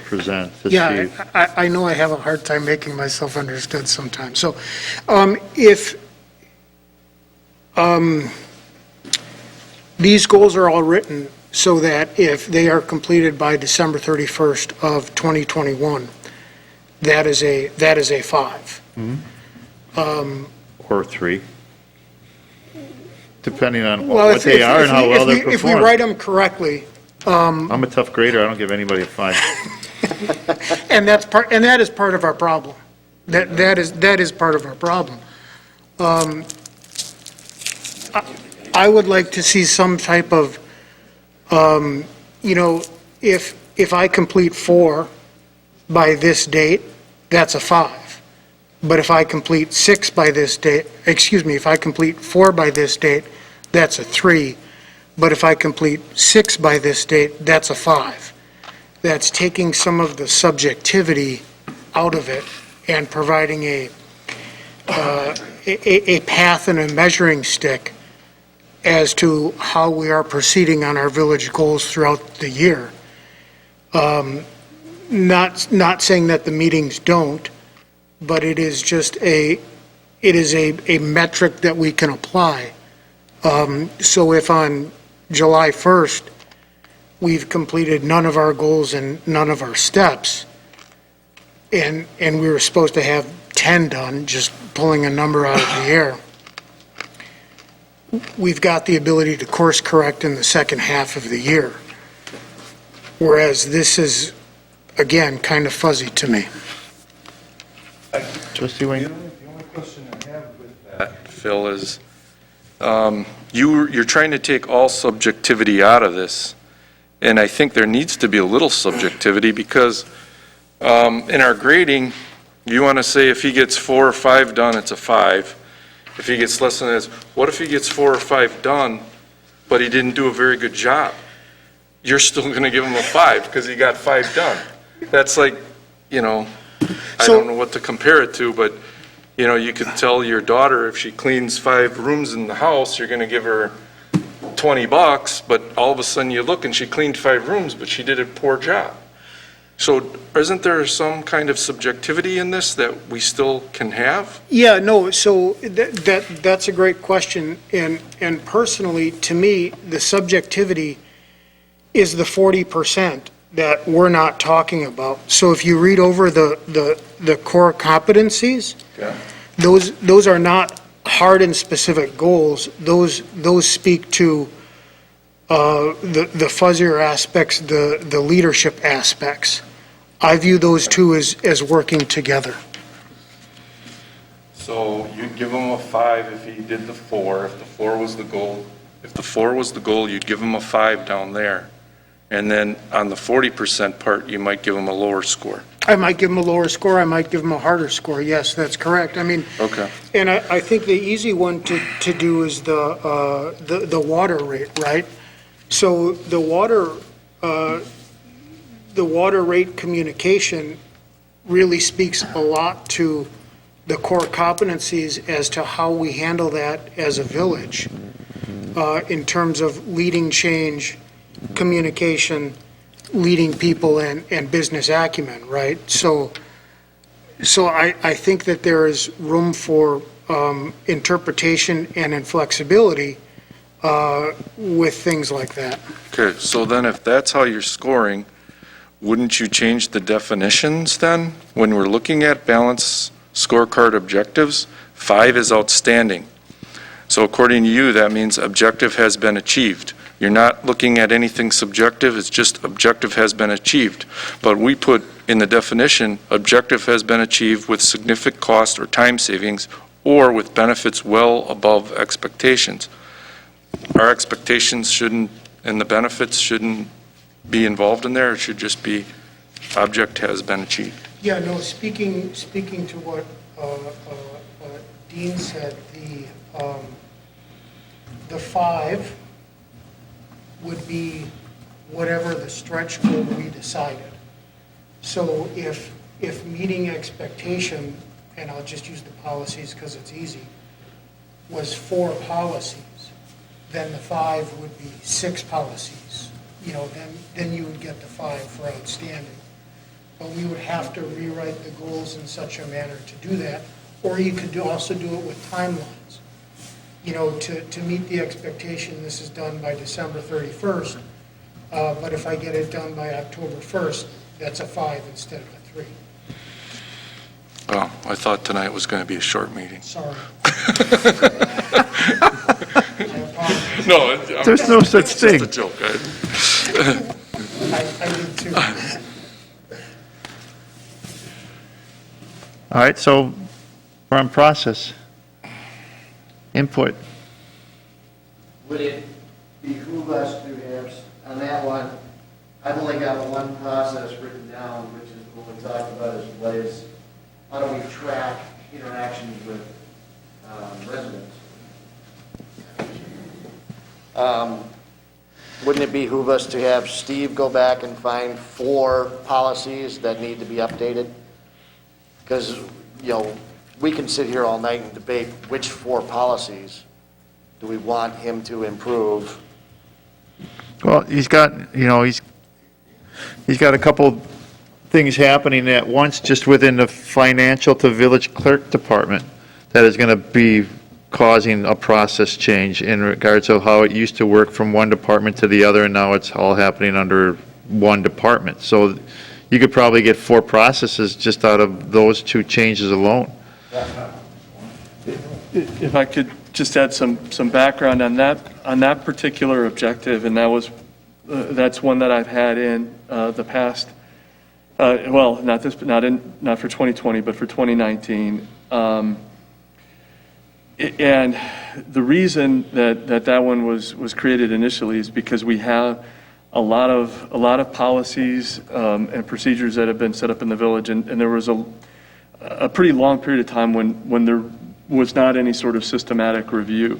present to Yeah, Steve? I know I have a hard time making myself understood sometimes. So if these goals are all written so that if they are completed by December 31st of 2021, that is a 5. Or 3? Depending on Well, what they are and how well they if we write perform. them correctly, I'm a tough grader, I don't give anybody a 5. and that is part of our problem. That is part of our problem. I would like to see some type of, if I complete 4 by this date, that's a 5. But if I complete 6 by this date, if I complete 4 by this date, that's a 3. But if I complete 6 by this date, that's a 5. That's taking some of the subjectivity out of it and providing a path and a measuring stick as to how we are proceeding on our village goals throughout the year. Not saying that the meetings don't, but it is just a metric that we can apply. So if on July 1st, we've completed none of our goals and none of our steps, and we were supposed to have 10 done, just pulling a number out of the air, we've got the ability to course correct in the second half of the year. Whereas this is, again, kind of fuzzy to me. Trustee Wayne? The only question I have with that, Phil, is you're trying to take all subjectivity out of this, and I think there needs to be a little subjectivity because in our grading, you want to say if he gets 4 or 5 done, it's a 5. If he gets less than this, what if he gets 4 or 5 done, but he didn't do a very good job? You're still going to give him a 5 because he got 5 done. That's like, I don't know what to compare it to, but, you could tell your daughter if she cleans 5 rooms in the house, you're going to give her $20, but all of a sudden you look and she cleaned 5 rooms, but she did a poor job. So isn't there some kind of subjectivity in this that we still can have? Yeah, no, so that's a great question, and personally, to me, the subjectivity is the 40% that we're not talking about. So if you read over the core competencies, Yeah. those are not hard and specific goals. Those speak to the fuzzier aspects, the leadership aspects. I view those two as working together. So you'd give him a 5 if he did the 4, if the 4 was the goal. If the 4 was the goal, you'd give him a 5 down there. And then on the 40% part, you might give him a lower score. I might give them a lower score, I might give them a harder score, yes, that's correct. I mean, Okay. and I think the easy one to do is the water rate, right? So the water rate communication really speaks a lot to the core competencies as to how we handle that as a village, in terms of leading change, communication, leading people, and business acumen, right? So I think that there is room for interpretation and inflexibility with things like that. Okay, so then if that's how you're scoring, wouldn't you change the definitions then? When we're looking at balanced scorecard objectives, 5 is outstanding. So according to you, that means objective has been achieved. You're not looking at anything subjective, it's just objective has been achieved. But we put in the definition, objective has been achieved with significant cost or time savings or with benefits well above expectations. Our expectations shouldn't And the benefits shouldn't be involved in there, it should just be object has been achieved. Yeah, no, speaking to what Dean said, the 5 would be whatever the stretch goal we decided. So if meeting expectation, and I'll just use the policies because it's easy, was 4 policies, then the 5 would be 6 policies. You know, then you would get the 5 for outstanding. But we would have to rewrite the goals in such a manner to do that, or you could also do it with timelines. You know, to meet the expectation, this is done by December 31st, but if I get it done by October 1st, that's a 5 instead of a 3. Well, I thought tonight was going to be a short meeting. Sorry. No, There's no such it's thing. just a joke. I did too. All right, so we're on process. Input. Would it behoove us to have, on that one, I've only got one process written down, which is what we talked about, is what is, how do we track interactions with residents? Wouldn't it behoove us to have Steve go back and find 4 policies that need to be updated? Because, you know, we can sit here all night and debate which 4 policies do we want him to improve. Well, he's got a couple things happening at once just within the financial to village clerk department that is going to be causing a process change in regards to how it used to work from one department to the other, and now it's all happening under one department. So you could probably get 4 processes just out of those 2 changes alone. If I could just add some background on that particular objective, and that's one that I've had in the past, well, not for 2020, but for 2019. And the reason that one was created initially is because we have a lot of policies and procedures that have been set up in the village, and there was a pretty long period of time when there was not any sort of systematic review.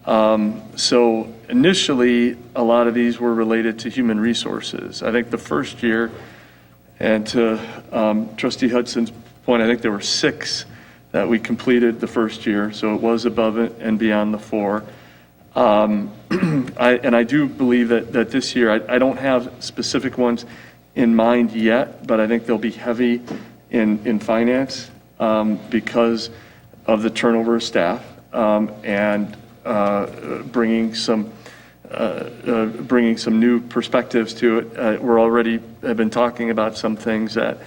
So initially, a lot of these were related to human resources. I think the first year, and to Trustee Hudson's point, I think there were 6 that we completed the first year, so it was above it and beyond the 4. I do believe that this year, I don't have specific ones in mind yet, but I think they'll be heavy in finance because of the turnover of staff and bringing some new perspectives to it. We're already have been talking about some things that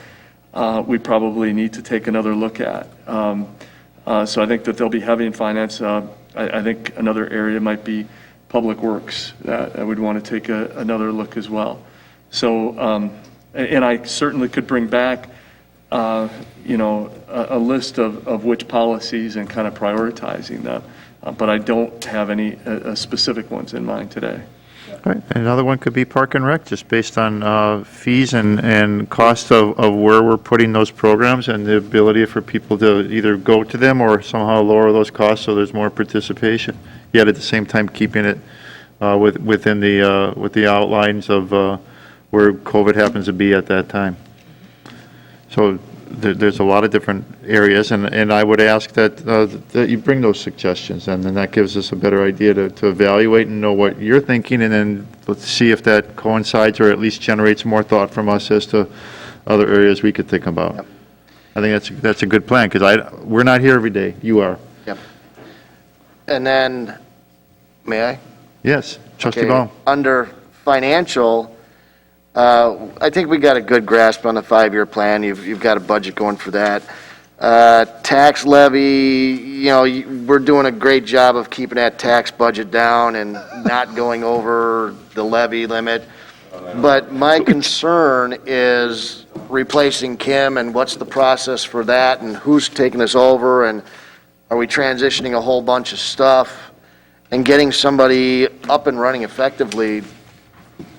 we probably need to take another look at. So I think that they'll be heavy in finance. I think another area might be public works that I would want to take another look as well. So, and I certainly could bring back, a list of which policies and kind of prioritizing them, but I don't have any specific ones in mind today. Right. Another one could be Park and Rec, just based on fees and cost of where we're putting those programs and the ability for people to either go to them or somehow lower those costs so there's more participation, yet at the same time keeping it within the outlines of where COVID happens to be at that time. So there's a lot of different areas, and I would ask that you bring those suggestions, and then that gives us a better idea to evaluate and know what you're thinking, and then let's see if that coincides or at least generates more thought from us as to other areas we could think about. Yep. I think that's a good plan, because we're not here every day. You are. Yep. And then, may I? Yes, Trustee Okay, Baum. under financial, I think we got a good grasp on the 5-year plan. You've got a budget going for that. Tax levy, we're doing a great job of keeping that tax budget down and not going over the levy limit. But my concern is replacing Kim, and what's the process for that, and who's taking us over, and are we transitioning a whole bunch of stuff? And getting somebody up and running effectively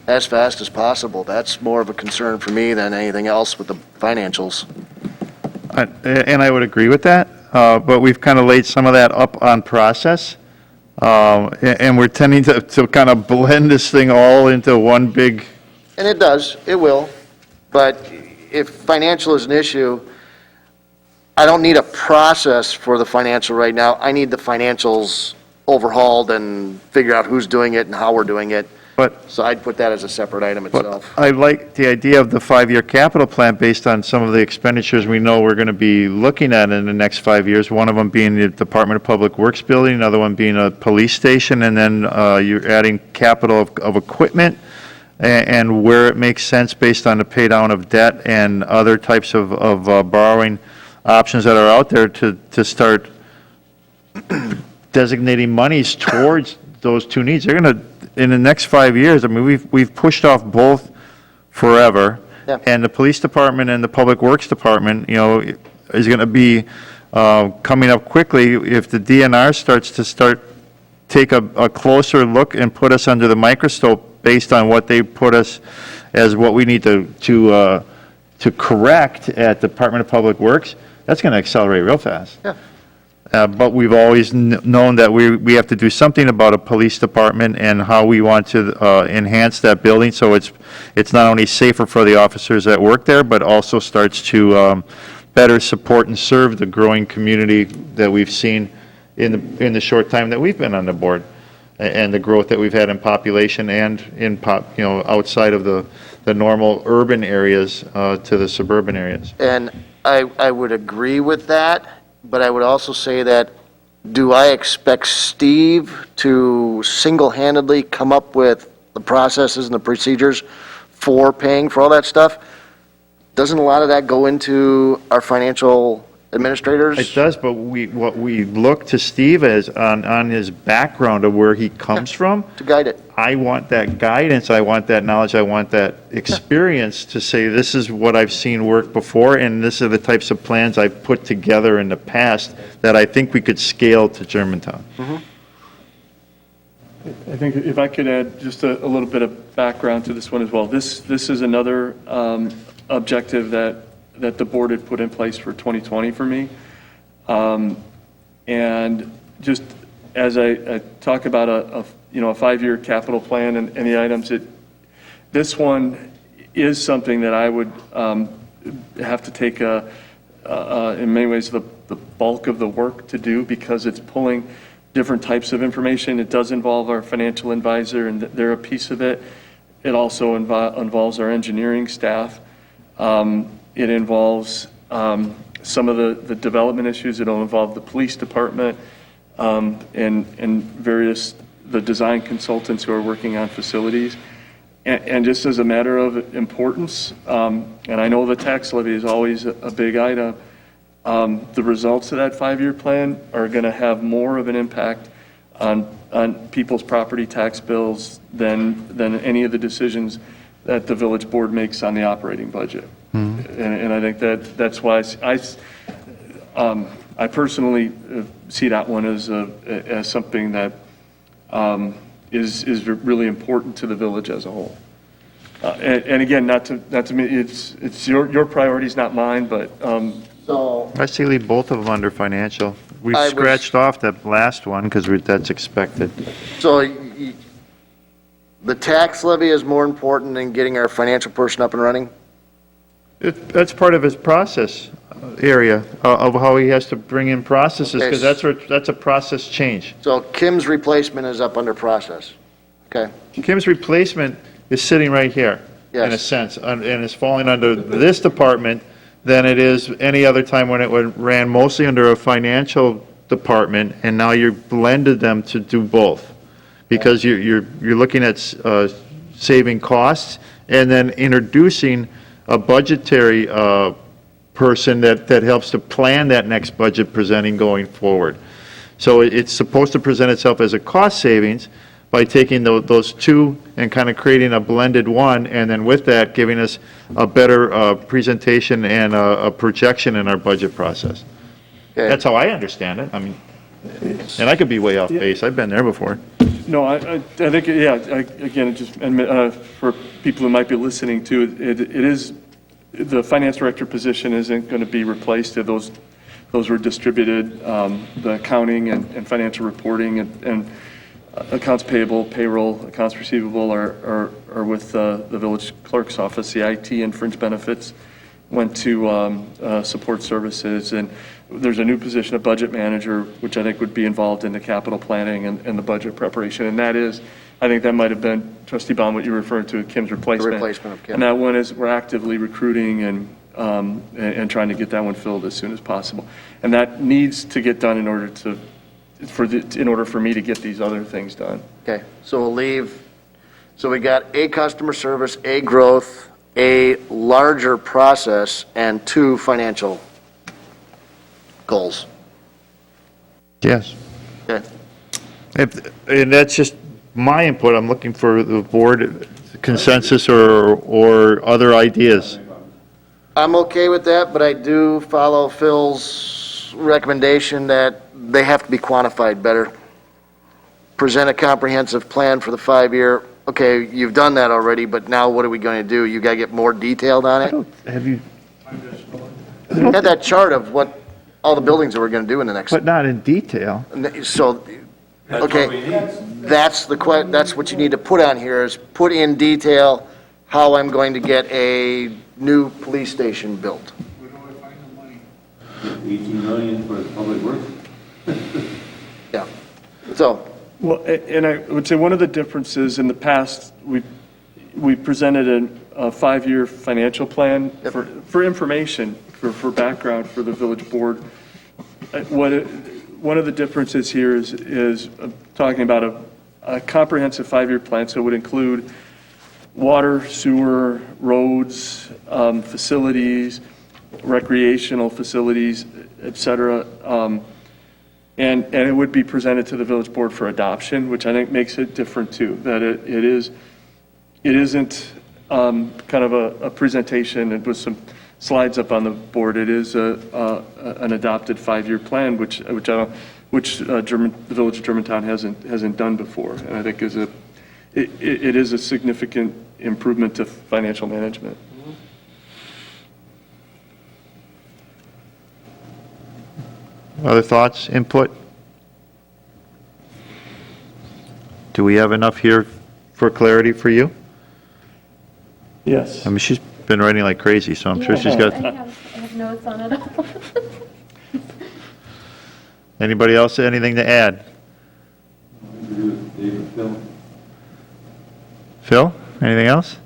as fast as possible. That's more of a concern for me than anything else with the financials. And I would agree with that, but we've kind of laid some of that up on process. And we're tending to kind of blend this thing all into one big, And it does, it will. But if financial is an issue, I don't need a process for the financial right now. I need the financials overhauled and figure out who's doing it and how we're doing it. but So I'd put that as a separate item But itself. I like the idea of the 5-year capital plan based on some of the expenditures we know we're going to be looking at in the next 5 years, one of them being the Department of Public Works building, another one being a police station, and then you're adding capital of equipment, and where it makes sense based on the pay down of debt and other types of borrowing options that are out there to start designating monies towards those two needs. They're going to, in the next 5 years, I mean, we've pushed off both forever. Yeah. And the police department and the public works department, you know, is going to be coming up quickly if the DNR starts to take a closer look and put us under the microscope based on what they put us as what we need to correct at Department of Public Works. That's going to accelerate real fast. Yeah. But we've always known that we have to do something about a police department and how we want to enhance that building so it's not only safer for the officers that work there, but also starts to better support and serve the growing community that we've seen in the short time that we've been on the board, and the growth that we've had in population and outside of the normal urban areas to the suburban areas. And I would agree with that, but I would also say that, do I expect Steve to single-handedly come up with the processes and the procedures for paying for all that stuff? Doesn't a lot of that go into our financial administrators? It does, but what we look to Steve as on his background of where he comes from. To guide it. I want that guidance, I want that knowledge, I want that experience to say, this is what I've seen work before, and this are the types of plans I've put together in the past that I think we could scale to Germantown. I think if I could add just a little bit of background to this one as well. This is another objective that the board had put in place for 2020 for me. And just as I talk about a 5-year capital plan and the items, this one is something that I would have to take in many ways the bulk of the work to do, because it's pulling different types of information. It does involve our financial advisor, and they're a piece of it. It also involves our engineering staff. It involves some of the development issues. It'll involve the police department and various the design consultants who are working on facilities. And just as a matter of importance, and I know the tax levy is always a big item, the results of that 5-year plan are going to have more of an impact on people's property tax bills than any of the decisions that the village board makes on the operating budget. And I think that's why I personally see that one as something that is really important to the village as a whole. And again, not to me, it's your priorities, not mine, but So, I say leave both of them under financial. We I was- scratched off that last one because that's expected. so the tax levy is more important than getting our financial person up and running? That's part of his process area of how he has to bring in processes, Okay. because that's a process change. So Kim's replacement is up under process. Okay, Kim's replacement is sitting right here, in a Yes. sense, and is falling under this department than it is any other time when it ran mostly under a financial department, and now you've blended them to do both. Because you're looking at saving costs and then introducing a budgetary person that helps to plan that next budget presenting going forward. So it's supposed to present itself as a cost savings by taking those two and kind of creating a blended one, and then with that, giving us a better presentation and a projection in our budget process. okay. That's how I understand it. I mean, And I could be way off base, I've been there before. No, I think, yeah, again, it just, and for people who might be listening to, it is, the finance director position isn't going to be replaced. Those were distributed, the accounting and financial reporting and accounts payable, payroll, accounts receivable are with the village clerk's office. The IT and fringe benefits went to support services, and there's a new position of budget manager, which I think would be involved in the capital planning and the budget preparation. And that is, I think that might have been, Trustee Bond, what you referred to, Kim's replacement. The replacement of Kim. And that one is, we're actively recruiting and trying to get that one filled as soon as possible. And that needs to get done in order for me to get these other things done. Okay, so we'll leave, so we got A, customer service, A, growth, A, larger process, and 2, financial goals. Yes. Okay, And that's just my input, I'm looking for the board consensus or other ideas. I'm okay with that, but I do follow Phil's recommendation that they have to be quantified better. Present a comprehensive plan for the 5-year. Okay, you've done that already, but now what are we going to do? You got to get more detailed on it? Have you, Had that chart of what all the buildings that we're going to do in the next, but not in detail. so, okay, that's that's what you need to put on here, is put in detail how I'm going to get a new police station built. 18 million for public works? Yeah. So, Well, and I would say one of the differences in the past, we presented a 5-year financial plan for information, for background for the village board. One of the differences here is talking about a comprehensive 5-year plan, so it would include water, sewer, roads, facilities, recreational facilities, et cetera. And it would be presented to the village board for adoption, which I think makes it different too, that it isn't kind of a presentation with some slides up on the board. It is an adopted 5-year plan, which the village of Germantown hasn't done before. And I think it is a significant improvement to financial management. Other thoughts, input? Do we have enough here for clarity for you? Yes. I mean, she's been writing like crazy, so I'm sure she's got, I have notes on it all. anybody else, anything to add? David, Phil? Phil, anything else?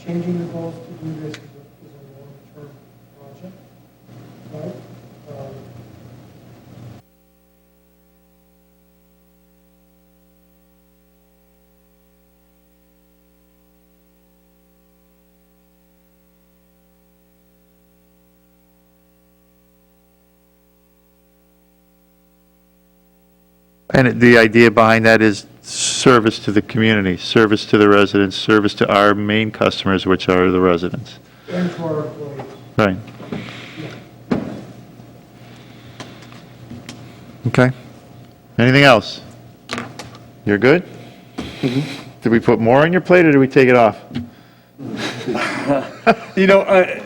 Changing the goals to do this is a long-term project, right? And the idea behind that is service to the community, service to the residents, service to our main customers, which are the residents. And to our employees. Right. Okay. Anything else? You're good? Did we put more on your plate, or did we take it off? You know,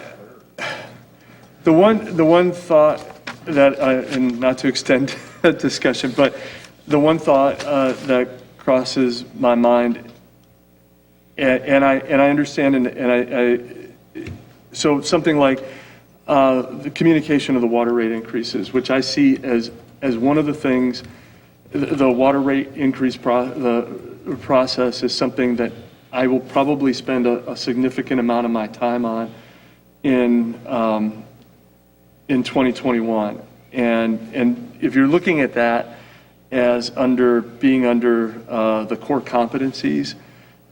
the one thought that, and not to extend the discussion, but the one thought that crosses my mind, and I understand, so something like the communication of the water rate increases, which I see as one of the things, the water rate increase process is something that I will probably spend a significant amount of my time on in 2021. And if you're looking at that as being under the core competencies,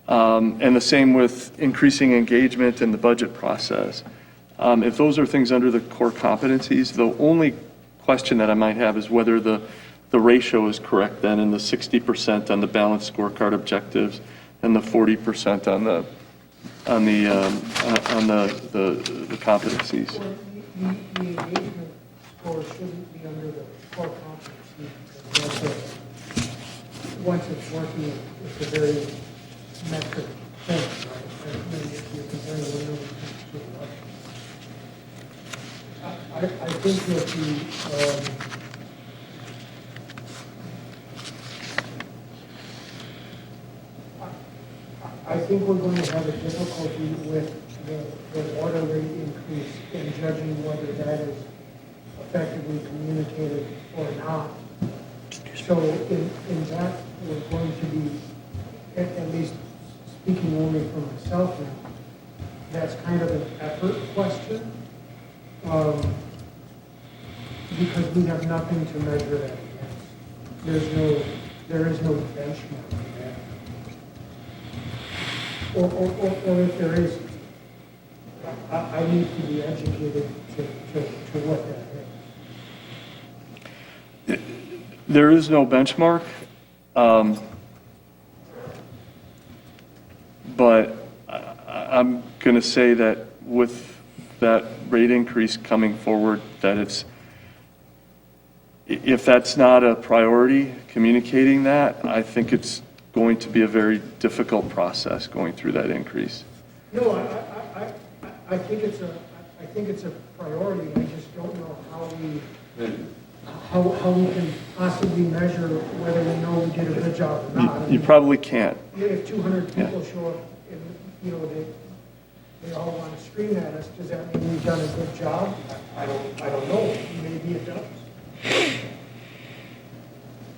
and the same with increasing engagement in the budget process, if those are things under the core competencies, the only question that I might have is whether the ratio is correct then, in the 60% on the balanced scorecard objectives and the 40% on the on the competencies. The engagement score shouldn't be under the core competency, because once it's working, it's a very metric thing, right? And then if you're comparing one number to another. I think that I think we're going to have a difficulty with the water rate increase in judging whether that is effectively communicated or not. So in that, we're going to be, at least speaking only for myself now, that's kind of an effort question. Because we have nothing to measure that against. There is no benchmark for that. Or if there is, I need to be educated to what that is. There is no benchmark, but I'm going to say that with that rate increase coming forward, that if that's not a priority, communicating that, I think it's going to be a very difficult process going through that increase. No, I think it's a priority. I just don't know how we can possibly measure whether we know we did a good job or not. You probably can't. If 200 people show up and, they all want to scream at us, does that mean we've done a good job? I don't know. Maybe it does.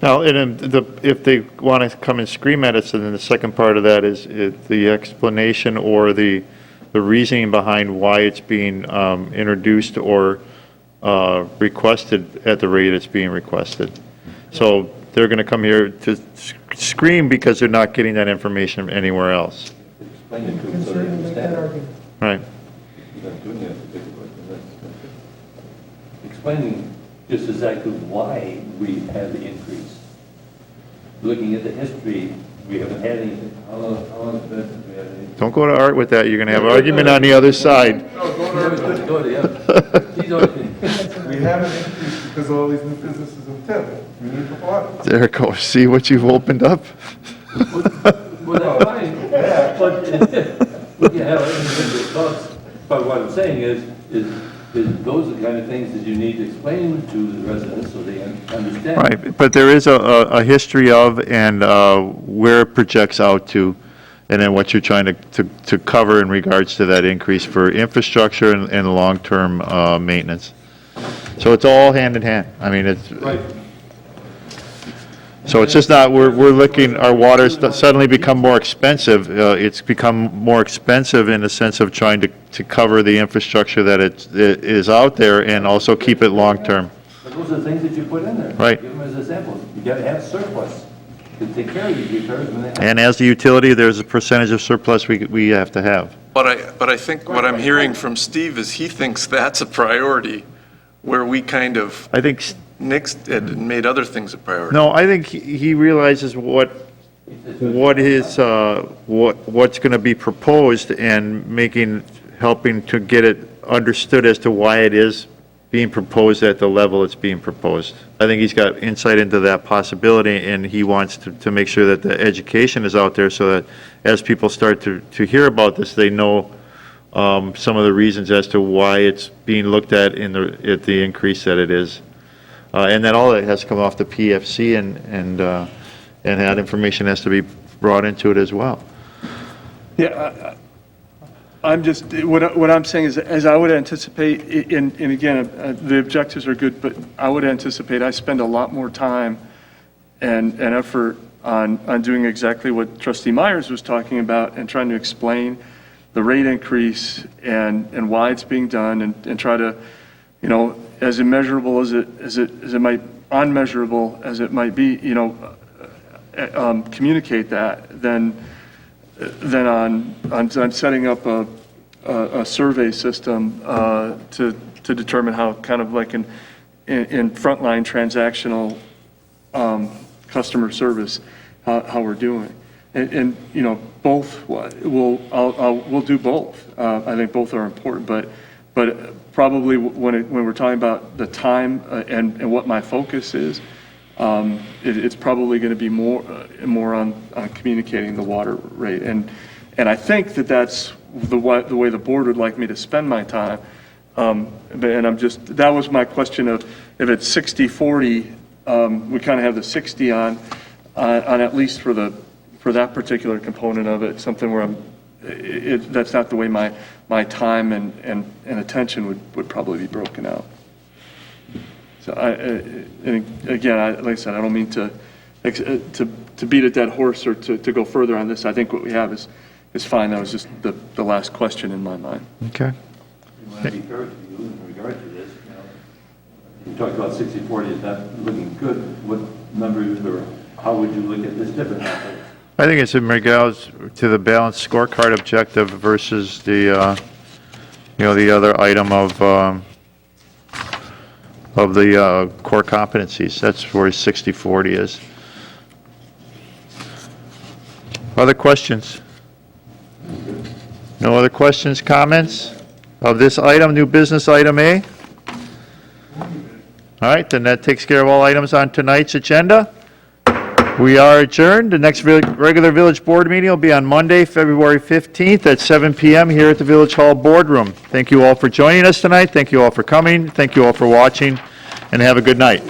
Now, if they want to come and scream at us, then the second part of that is the explanation or the reasoning behind why it's being introduced or requested at the rate it's being requested. So they're going to come here to scream because they're not getting that information anywhere else. Explain it to You them can so they certainly make that understand. argument. Right. You're not doing that to people, that's explaining just exactly why we had the increase. Looking at the history, we haven't had anything. How long has it been since we had anything? Don't go to Art with that. You're going to have an argument on the other side. Go to him. He's already- We have an increase because of all these new businesses in town. We need to apply. There it goes. See what you've opened up? Well, that's fine, but we can have individual thoughts. But what I'm saying is those are the kind of things that you need to explain to the residents so they understand. Right, but there is a history of and where it projects out to, and then what you're trying to cover in regards to that increase for infrastructure and long-term maintenance. So it's all hand in hand. I mean, it's, so it's just not, we're looking, our water's suddenly become more expensive. It's become more expensive in the sense of trying to cover the infrastructure that it is out there and also keep it long-term. But those are the things that you put in there. Right. Give them as examples. You gotta have surplus to take care of these repairs when they happen. And as the utility, there's a percentage of surplus we have to have. But I think what I'm hearing from Steve is he thinks that's a priority, where we kind of I think, nixed it and made other things a priority. no, I think he realizes what's going to be proposed and helping to get it understood as to why it is being proposed at the level it's being proposed. I think he's got insight into that possibility, and he wants to make sure that the education is out there so that as people start to hear about this, they know some of the reasons as to why it's being looked at at the increase that it is. And that all that has to come off the PFC and that information has to be brought into it as well. Yeah, I'm just, what I'm saying is, as I would anticipate, and again, the objectives are good, but I would anticipate I spend a lot more time and effort on doing exactly what Trustee Myers was talking about and trying to explain the rate increase and why it's being done and try to, as immeasurable as it might, unmeasurable as it might be, communicate that, then on setting up a survey system to determine how kind of like in frontline transactional customer service, how we're doing. And, you know, both, we'll do both. I think both are important, but probably when we're talking about the time and what my focus is, it's probably going to be more on communicating the water rate. And I think that's the way the board would like me to spend my time. And that was my question of, if it's 60/40, we kind of have the 60 on at least for that particular component of it, something where that's not the way my time and attention would probably be broken out. So and again, like I said, I don't mean to beat a dead horse or to go further on this. I think what we have is fine. That was just the last question in my mind. Okay. When I defer to you in regard to this, you talked about 60/40 is not looking good. What numbers or how would you look at this differently? I think it's in regards to the balanced scorecard objective versus the, the other item of the core competencies. That's where 60/40 is. Other questions? No other questions, comments of this item, new business item A? All right, then that takes care of all items on tonight's agenda. We are adjourned. The next regular Village Board meeting will be on Monday, February 15th at 7 PM here at the Village Hall Boardroom. Thank you all for joining us tonight. Thank you all for coming. Thank you all for watching, and have a good night.